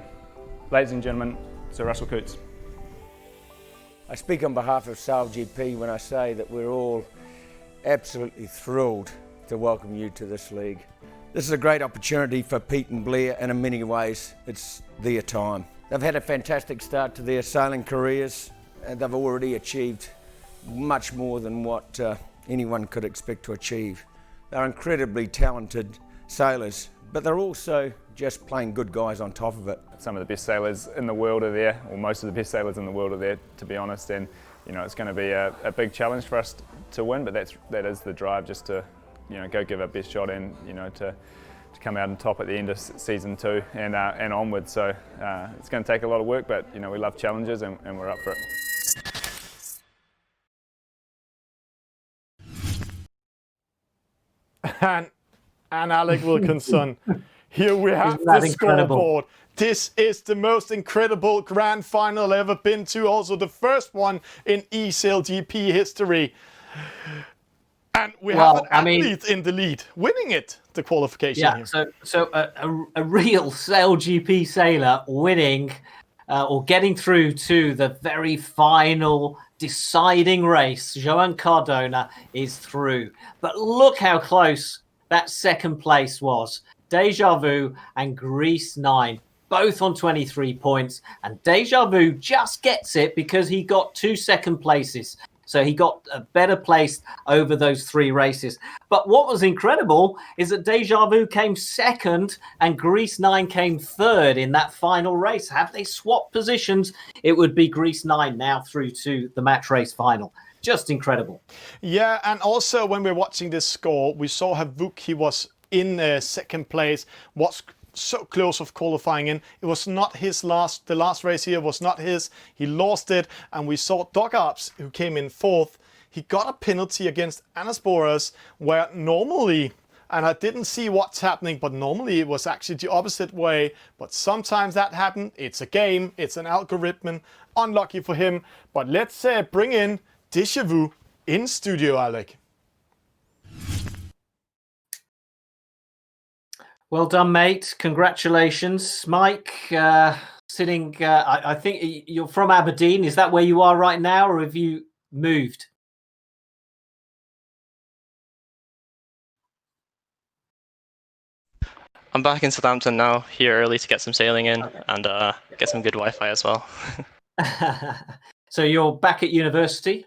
Ladies and gentlemen, Sir Russell Coutts. I speak on behalf of SailGP when I say that we're all absolutely thrilled to welcome you to this league. This is a great opportunity for Pete and Blair, and in many ways it's their time. They've had a fantastic start to their sailing careers, and they've already achieved much more than what anyone could expect to achieve. They're incredibly talented sailors, but they're also just plain good guys on top of it. Some of the best sailors in the world are there, or most of the best sailors in the world are there, to be honest, and it's going to be a big challenge for us to win, but that is the drive, just to go give our best shot and to come out on top at the end of season 2 and onwards. So it's going to take a lot of work, but we love challenges and we're up for it. and Alec Wilkinson. Here we have Isn't that the incredible? scoreboard. This is the most incredible grand final I've ever been to. Also the first one in eSailGP history. And we have an athlete in the lead, winning it, the qualification here. So a real SailGP sailor winning or getting through to the very final deciding race. Joan Cardona is through. But look how close that second place was. Deja Vu and Greece 9, both on 23 points. And Deja Vu just gets it because he got 2 second places. So he got a better placed over those 3 races. But what was incredible is that Deja Vu came second and Greece 9 came third in that final race. Had they swapped positions, it would be Greece 9 now through to the match race final. Just incredible. Yeah, and also when we're watching this score, we saw Havuk, he was in second place, was so close of qualifying in. It was not his the last race here was not his. He lost it, and we saw Dogarps, who came in 4th. He got a penalty against Anasporas, where normally, and I didn't see what's happening, but normally it was actually the opposite way. But sometimes that happened. It's a game, it's an algorithm. Unlucky for him. But let's bring in Deja Vu in studio, Alec. Well done, mate. Congratulations. Mike, sitting, I think you're from Aberdeen. Is that where you are right now, or have you moved? I'm back in Southampton now, here early to get some sailing in and get some good Wi-Fi as well. So you're back at university?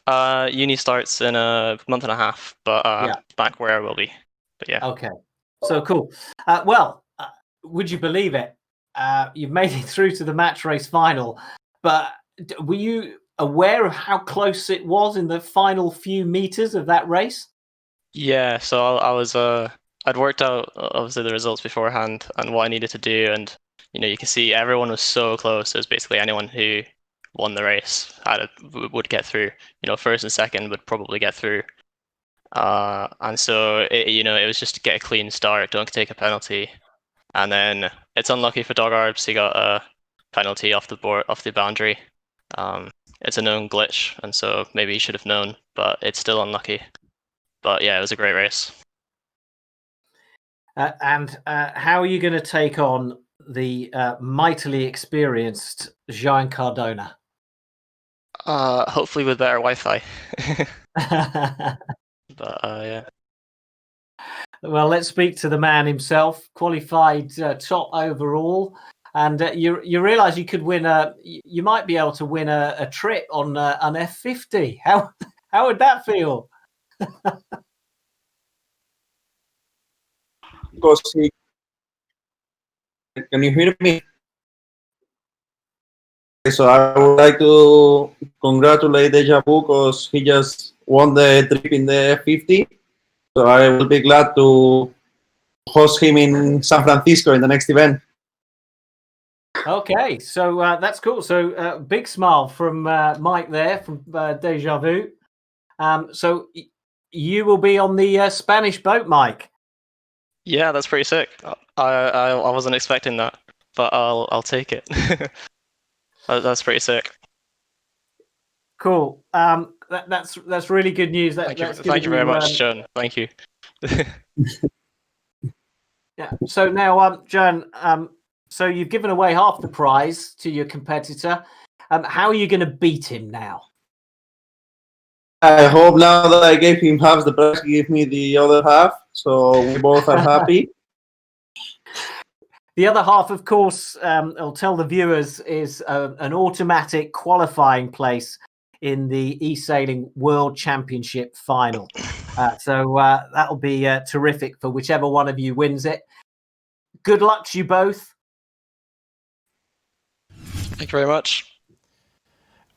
Uni starts in a month and a half, but back where I will be. But yeah. Okay. So cool. Would you believe it? You've made it through to the match race final, but were you aware of how close it was in the final few meters of that race? Yeah, so I was I'd worked out obviously the results beforehand and what I needed to do, and you can see everyone was so close. It was basically anyone who won the race would get through. First and second would probably get through. And so it was just to get a clean start, don't take a penalty, and then it's unlucky for Dogarps. He got a penalty off the boundary. It's a known glitch, and so maybe he should have known, but it's still unlucky. But yeah, it was a great race. And how are you going to take on the mightily experienced Joan Cardona? Hopefully with better Wi-Fi. But yeah. Well, let's speak to the man himself. Qualified top overall, and you realise you could win you might be able to win a trip on an F50. How would that feel? Can you hear me? So I would like to congratulate Deja Vu because he just won the trip in the F50. So I will be glad to host him in San Francisco in the next event. Okay, so that's cool. So big smile from Mike there, from Deja Vu. So you will be on the Spanish boat, Mike. Yeah, that's pretty sick. I wasn't expecting that, but I'll take it. That's pretty sick. Cool. That's really good news. Thank you very much, John. Thank you. Yeah. So now, John, so you've given away half the prize to your competitor. How are you going to beat him now? I hope now that I gave him half the prize, he gave me the other half, so we both are happy. The other half, of course, I'll tell the viewers, is an automatic qualifying place in the eSailing World Championship final. So that'll be terrific for whichever one of you wins it. Good luck to you both. Thank you very much.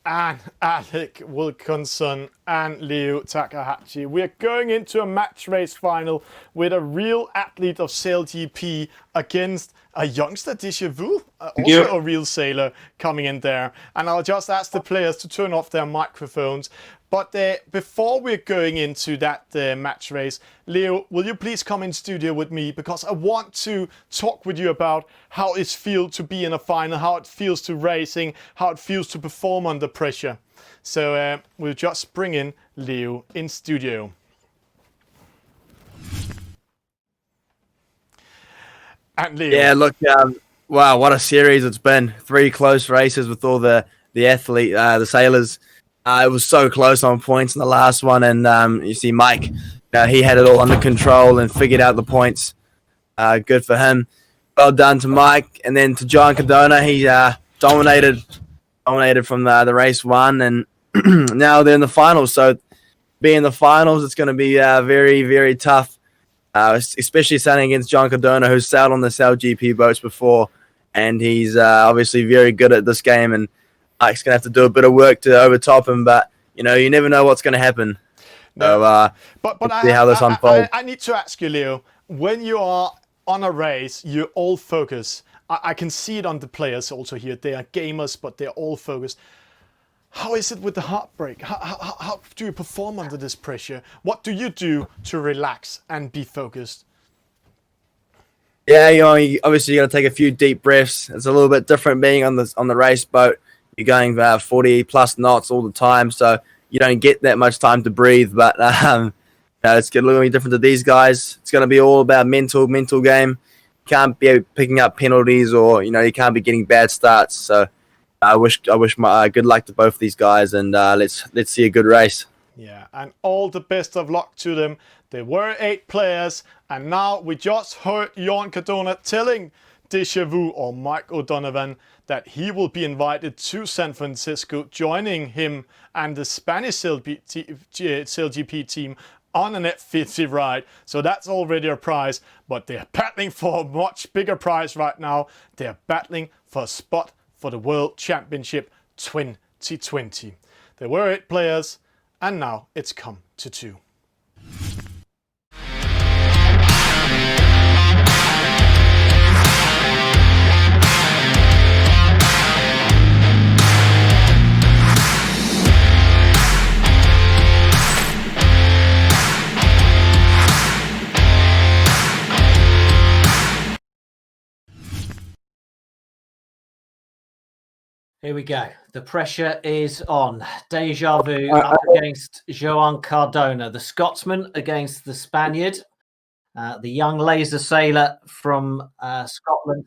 And Alec Wilkinson and Leo Takahashi. We're going into a match race final with a real athlete of SailGP against a youngster, Deja Vu, also a real sailor coming in there. And I'll just ask the players to turn off their microphones. But before we're going into that match race, Leo, will you please come in studio with me? Because I want to talk with you about how it feels to be in a final, how it feels to racing, how it feels to perform under pressure. So we'll just bring in Leo in studio. And Leo. Yeah, look, wow, what a series it's been. 3 close races with all the the sailors. It was so close on points in the last one, and you see Mike, he had it all under control and figured out the points. Good for him. Well done to Mike, and then to John Cardona. He dominated from the race 1, and now they're in the finals. So being in the finals, it's going to be very, very tough, especially sailing against John Cardona, who's sailed on the SailGP boats before, and he's obviously very good at this game, and Mike's going to have to do a bit of work to overtop him, but, you never know what's going to happen. No. So let's see how this unfolds. I need to ask you, Leo, when you are on a race, you're all focused. I can see it on the players also here. They are gamers, but they're all focused. How is it with the heartbreak? How do you perform under this pressure? What do you do to relax and be focused? Yeah, obviously you got to take a few deep breaths. It's a little bit different being on the race boat. You're going 40 plus knots all the time, so you don't get that much time to breathe. But it's going to be different to these guys. It's going to be all about mental game. You can't be picking up penalties, or you can't be getting bad starts. So I wish my good luck to both of these guys, and let's see a good race. Yeah, and all the best of luck to them. There were 8 players, and now we just heard John Cardona telling Deja Vu or Mike O'Donovan that he will be invited to San Francisco, joining him and the Spanish SailGP team on an F50 ride. So that's already a prize, but they're battling for a much bigger prize right now. They're battling for a spot for the World Championship 2020. There were 8 players, and now it's come to 2. Here we go. The pressure is on. Deja Vu up against Joan Cardona. The Scotsman against the Spaniard. The young laser sailor from Scotland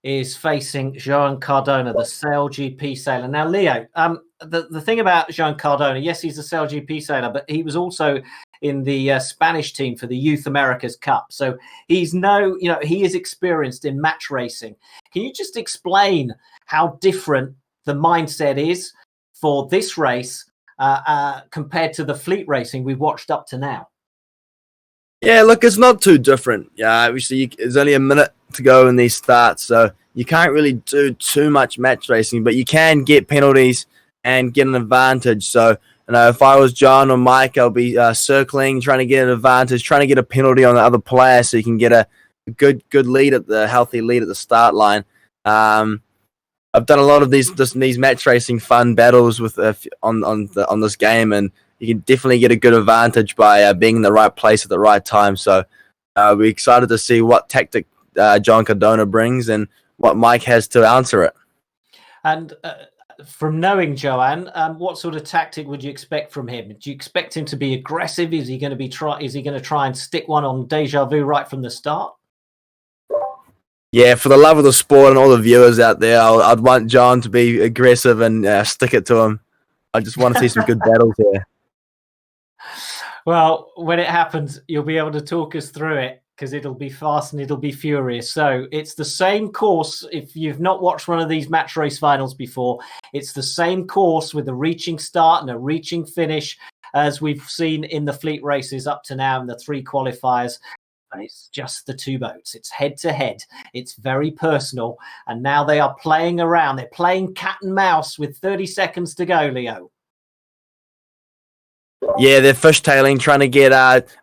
is facing Joan Cardona, the SailGP sailor. Now, Leo, the thing about Joan Cardona, yes, he's a SailGP sailor, but he was also in the Spanish team for the Youth Americas Cup. So he is experienced in match racing. Can you just explain how different the mindset is for this race compared to the fleet racing we've watched up to now? Yeah, look, it's not too different. Yeah, obviously, there's only a minute to go in these starts, so you can't really do too much match racing, but you can get penalties and get an advantage. So, if I was John or Mike, I'll be circling, trying to get an advantage, trying to get a penalty on the other player, so you can get a good lead healthy lead at the start line. I've done a lot of these match racing fun battles with on this game, and you can definitely get a good advantage by being in the right place at the right time. So we're excited to see what tactic John Cardona brings and what Mike has to answer it. And from knowing Joanne, what sort of tactic would you expect from him? Do you expect him to be aggressive? Is he going to try and stick one on Deja Vu right from the start? Yeah, for the love of the sport and all the viewers out there, I'd want John to be aggressive and stick it to him. I just want to see some good battles here. Well, when it happens, you'll be able to talk us through it, because it'll be fast and it'll be furious. So it's the same course. If you've not watched one of these match race finals before, it's the same course with a reaching start and a reaching finish as we've seen in the fleet races up to now in the 3 qualifiers. And it's just the 2 boats. It's head to head. It's very personal. And now they are playing around. They're playing cat and mouse with 30 seconds to go, Leo. Yeah, they're fishtailing, trying to get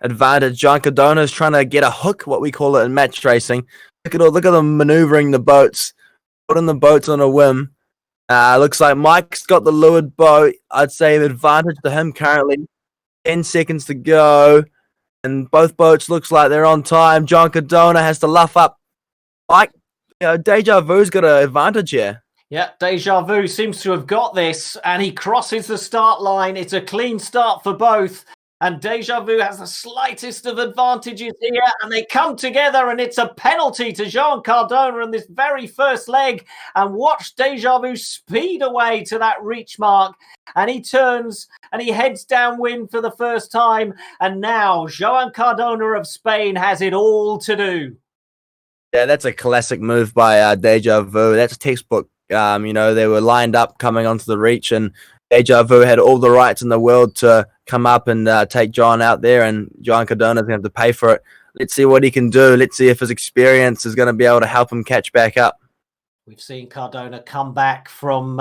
advantage. John Cardona is trying to get a hook, what we call it in match racing. Look at them maneuvering the boats, putting the boats on a whim. Looks like Mike's got the leeward boat. I'd say an advantage to him currently. 10 seconds to go. And both boats looks like they're on time. John Cardona has to luff up. Mike, Deja Vu's got an advantage here. Yeah, Deja Vu seems to have got this, and he crosses the start line. It's a clean start for both. And Deja Vu has the slightest of advantages here, and they come together, and it's a penalty to Jean Cardona in this very first leg. And watch Deja Vu speed away to that reach mark, and he turns and he heads downwind for the first time. And now Joan Cardona of Spain has it all to do. Yeah, that's a classic move by Deja Vu. That's textbook. They were lined up coming onto the reach, and Deja Vu had all the rights in the world to come up and take John out there, and John Cardona's going to have to pay for it. Let's see what he can do. Let's see if his experience is going to be able to help him catch back up. We've seen Cardona come back from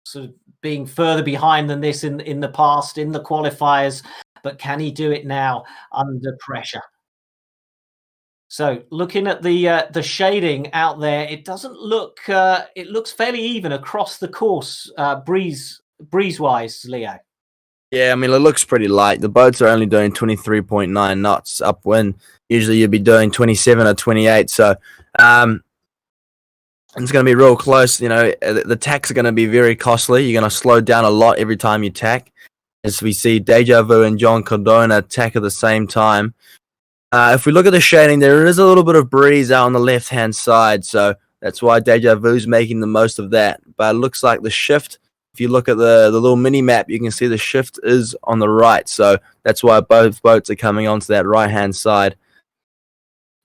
sort of being further behind than this in the past, in the qualifiers, but can he do it now under pressure? So looking at the shading out there, it doesn't look, it looks fairly even across the course, breeze-wise, Leo. Yeah, I mean, it looks pretty light. The boats are only doing 23.9 knots upwind. Usually you'd be doing 27 or 28. So it's going to be real close. The tacks are going to be very costly. You're going to slow down a lot every time you tack. As we see Deja Vu and John Cardona tack at the same time. If we look at the shading, there is a little bit of breeze out on the left-hand side. So that's why Deja Vu's making the most of that. But it looks like the shift, if you look at the little mini-map, you can see the shift is on the right. So that's why both boats are coming onto that right-hand side.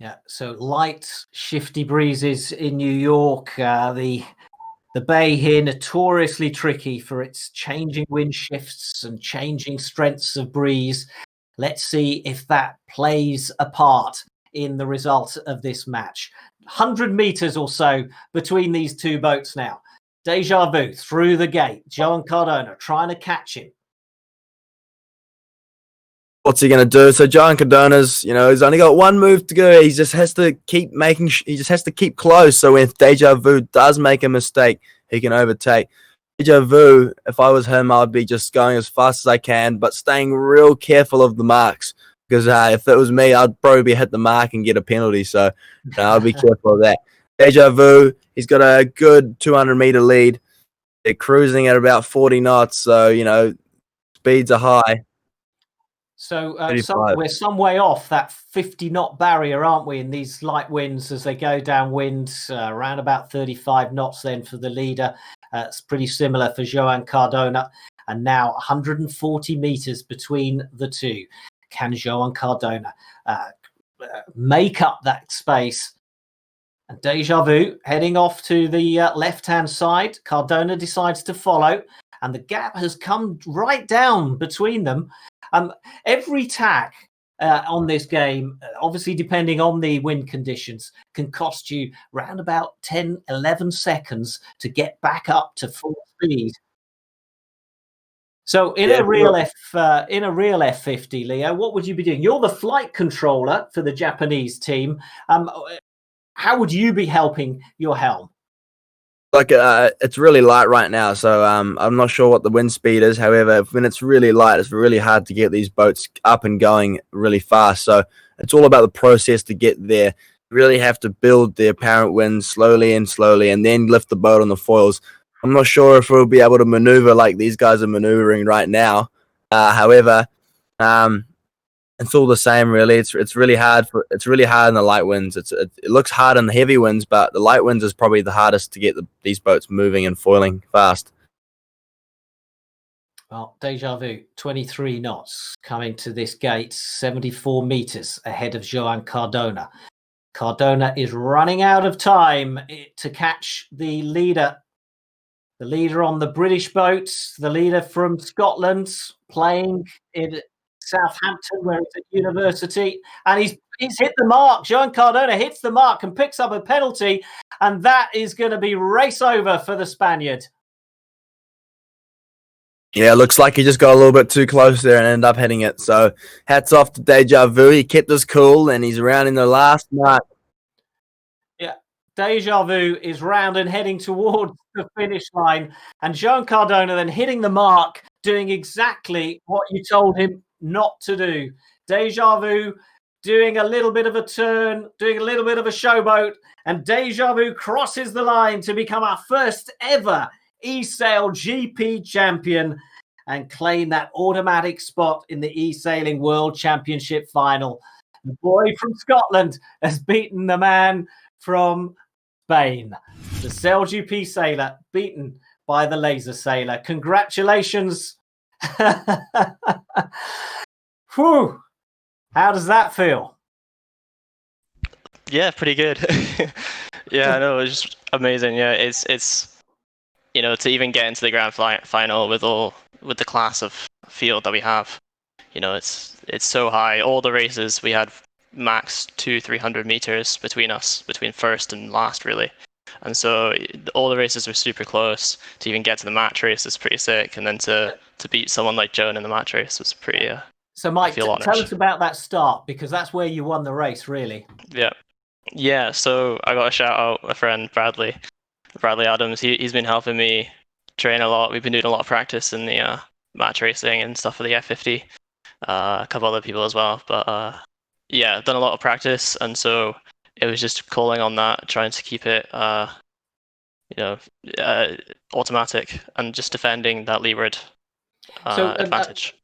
Yeah, so light, shifty breezes in New York. The bay here notoriously tricky for its changing wind shifts and changing strengths of breeze. Let's see if that plays a part in the result of this match. 100 meters or so between these two boats now. Deja Vu through the gate. Joan Cardona trying to catch him. What's he going to do? So John Cardona's, he's only got one move to go. He just has to keep close. So if Deja Vu does make a mistake, he can overtake. Deja Vu, if I was him, I would be just going as fast as I can, but staying real careful of the marks. Because if it was me, I'd probably hit the mark and get a penalty. So I'll be careful of that. Deja Vu, he's got a good 200-meter lead. They're cruising at about 40 knots, so, speeds are high. So we're some way off that 50-knot barrier, aren't we, in these light winds as they go downwind, around about 35 knots then for the leader. It's pretty similar for Joan Cardona. And now 140 meters between the two. Can Joan Cardona make up that space? And Deja Vu heading off to the left-hand side. Cardona decides to follow. And the gap has come right down between them. Every tack on this game, obviously depending on the wind conditions, can cost you around about 10, 11 seconds to get back up to full speed. So in a real F50, Leo, what would you be doing? You're the flight controller for the Japanese team. How would you be helping your helm? It's really light right now, so I'm not sure what the wind speed is. However, when it's really light, it's really hard to get these boats up and going really fast. So it's all about the process to get there. You really have to build the apparent wind slowly, and then lift the boat on the foils. I'm not sure if we'll be able to maneuver like these guys are maneuvering right now. However, it's all the same, really. It's really hard. It's really hard in the light winds. It looks hard in the heavy winds, but the light winds is probably the hardest to get these boats moving and foiling fast. Well, Deja Vu, 23 knots coming to this gate, 74 meters ahead of Joan Cardona. Cardona is running out of time to catch the leader. The leader on the British boats, the leader from Scotland, playing in Southampton, where he's at university, and he's hit the mark. Joan Cardona hits the mark and picks up a penalty, and that is going to be race over for the Spaniard. Yeah, looks like he just got a little bit too close there and ended up hitting it. So hats off to Deja Vu. He kept us cool, and he's around in the last mark. Yeah, Deja Vu is round and heading towards the finish line, and Joan Cardona then hitting the mark, doing exactly what you told him not to do. Deja Vu doing a little bit of a turn, doing a little bit of a showboat, and Deja Vu crosses the line to become our first ever eSailGP champion and claim that automatic spot in the eSailing World Championship final. The boy from Scotland has beaten the man from Spain. The SailGP sailor beaten by the laser sailor. Congratulations. Whew. How does that feel? Yeah, pretty good. Yeah, no, it was just amazing. Yeah, it's you know, to even get into the grand final with the class of field that we have, you know, it's so high. All the races we had max 200-300 meters between us, between first and last, really. And so all the races were super close. To even get to the match race is pretty sick, and then to beat someone like Joan in the match race was pretty. So, Mike, tell us about that start, because that's where you won the race, really. Yeah. So I got a shout out a friend, Bradley Adams. He's been helping me train a lot. We've been doing a lot of practice in the match racing and stuff for the F50. A couple other people as well, but yeah, done a lot of practice, and so it was just calling on that, trying to keep it, automatic, and just defending that leeward advantage.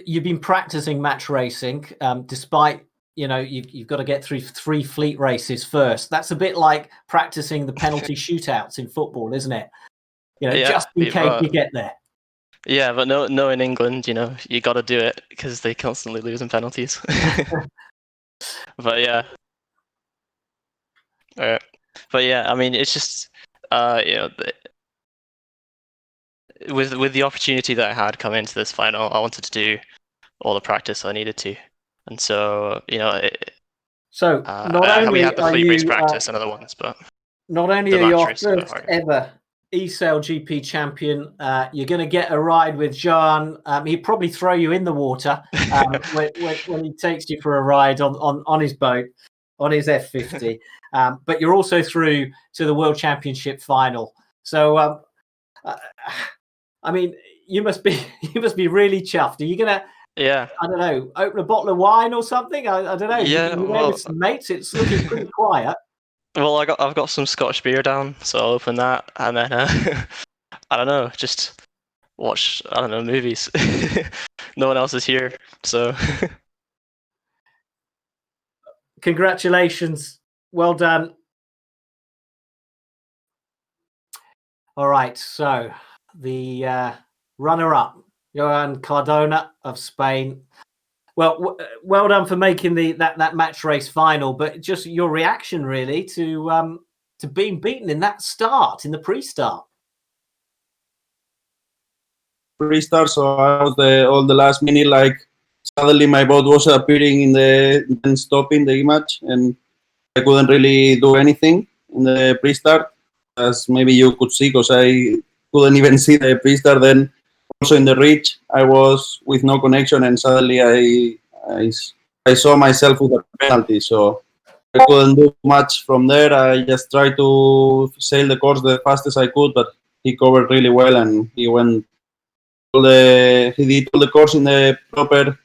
You've been practicing match racing, despite, you know, you've got to get through 3 fleet races first. That's a bit like practicing the penalty shootouts in football, isn't it? You know, just in case you get there. Yeah, but no, in England, you know, you got to do it because they constantly lose in penalties. But yeah. But yeah, I mean, it's just, you know, with the opportunity that I had coming into this final, I wanted to do all the practice I needed to, and so, you know, not only we had the are fleet race you, practice and other ones, but not only the are you match our race is a bit first harder. ever eSailGP champion, you're going to get a ride with John. He'd probably throw you in the water when he takes you for a ride on his boat, on his F50. But you're also through to the World Championship final. So, I mean, you must be really chuffed. Are you gonna? Yeah. I don't know. Open a bottle of wine or something. I don't know. Yeah, You well, with some mates. It's looking pretty quiet. Well, I've got some Scotch beer down, so I'll open that, and then I don't know, just watch, I don't know, movies. No one else is here, so. Congratulations. Well done. All right, so the runner-up, Joan Cardona of Spain. Well, well done for making that match race final, but just your reaction really to being beaten in that start, in the pre-start. Pre-start, so I was all the last minute, like suddenly my boat was appearing and stopping the match, and I couldn't really do anything in the pre-start, as maybe you could see, because I couldn't even see the pre-start. Then also in the reach, I was with no connection, and suddenly I saw myself with a penalty, so I couldn't do much from there. I just tried to sail the course the fastest I could, but he covered really well, and he did all the course in the proper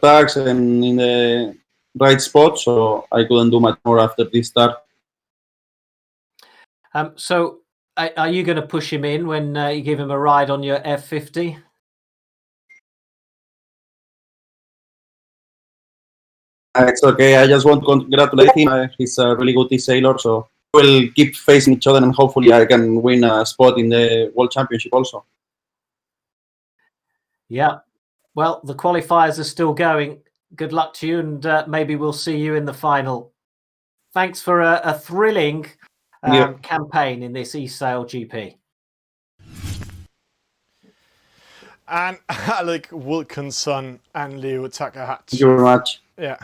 tags and in the right spot, so I couldn't do much more after this start. So are you going to push him in when you give him a ride on your F50? It's okay. I just want to congratulate him. He's a really good sailor, so we'll keep facing each other, and hopefully I can win a spot in the World Championship also. Yeah. Well, the qualifiers are still going. Good luck to you, and maybe we'll see you in the final. Thanks for a thrilling campaign in this eSailGP. And Alec Wilkinson and Leo Takahashi. Thank you very much. Yeah.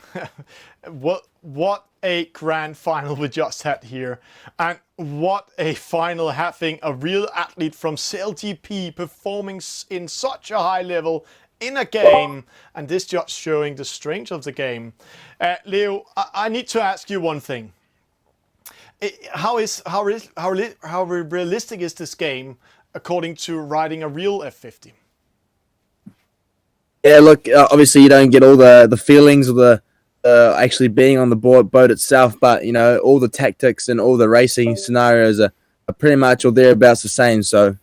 What a grand final we just had here. And what a final, having a real athlete from SailGP performing in such a high level in a game, and this just showing the strength of the game. Leo, I need to ask you one thing. How realistic is this game according to riding a real F50? Yeah, look, obviously you don't get all the feelings of the actually being on the boat itself, but you know, all the tactics and all the racing scenarios are pretty much or thereabouts the same. So,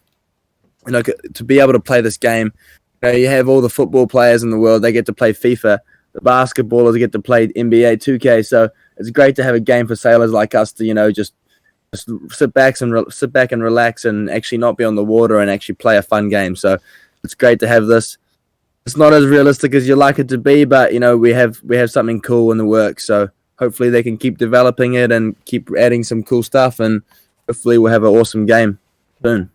you know, to be able to play this game, you know, you have all the football players in the world, they get to play FIFA. The basketballers get to play NBA 2K. So it's great to have a game for sailors like us to, you know, just sit back and relax and actually not be on the water and actually play a fun game. So it's great to have this. It's not as realistic as you like it to be, but you know, we have something cool in the works. So hopefully they can keep developing it and keep adding some cool stuff, and hopefully we'll have an awesome game soon.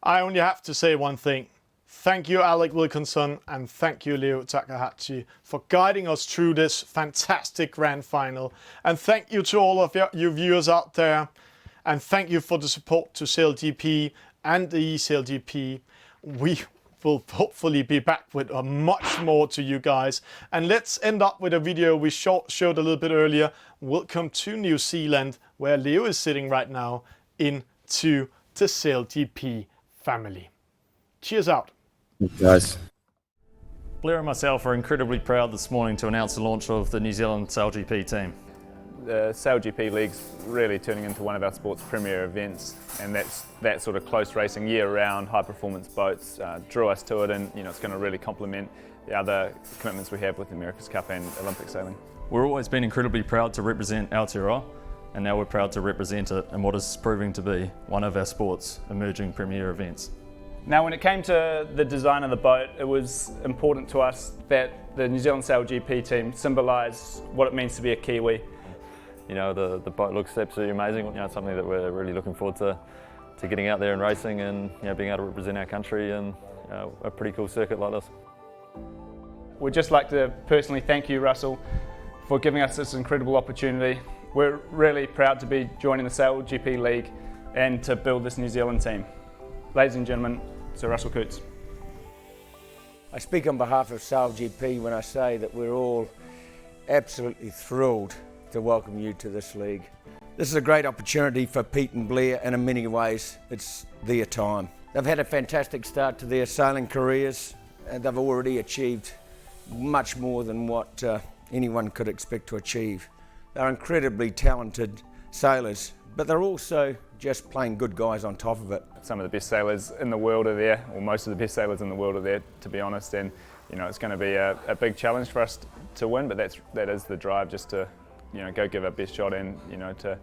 I only have to say one thing. Thank you, Alec Wilkinson, and thank you, Leo Takahashi, for guiding us through this fantastic grand final. And thank you to all of you viewers out there. And thank you for the support to SailGP and the eSailGP. We will hopefully be back with much more to you guys. And let's end up with a video we showed a little bit earlier. Welcome to New Zealand, where Leo is sitting right now, into the SailGP family. Cheers out. Guys. Blair and myself are incredibly proud this morning to announce the launch of the New Zealand SailGP team. The SailGP League's really turning into one of our sport's premier events, and that sort of close racing year-round, high-performance boats drew us to it, and you know, it's going to really complement the other commitments we have with the America's Cup and Olympic sailing. We've always been incredibly proud to represent Aotearoa, and now we're proud to represent it in what is proving to be one of our sport's emerging premier events. Now, when it came to the design of the boat, it was important to us that the New Zealand SailGP team symbolised what it means to be a Kiwi. You know, the boat looks absolutely amazing. You know, it's something that we're really looking forward to getting out there and racing, and you know, being able to represent our country in a pretty cool circuit like this. We'd just like to personally thank you, Russell, for giving us this incredible opportunity. We're really proud to be joining the SailGP League and to build this New Zealand team. Ladies and gentlemen, Sir Russell Coutts. I speak on behalf of SailGP when I say that we're all absolutely thrilled to welcome you to this league. This is a great opportunity for Pete and Blair, and in many ways it's their time. They've had a fantastic start to their sailing careers, and they've already achieved much more than what anyone could expect to achieve. They're incredibly talented sailors, but they're also just plain good guys on top of it. Some of the best sailors in the world are there, or most of the best sailors in the world are there, to be honest, and you know, it's going to be a big challenge for us to win, but that is the drive, just to, you know, go give our best shot, and you know, to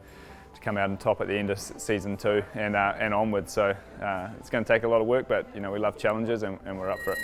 come out on top at the end of season 2 and onwards. So it's going to take a lot of work, but you know, we love challenges, and we're up for it.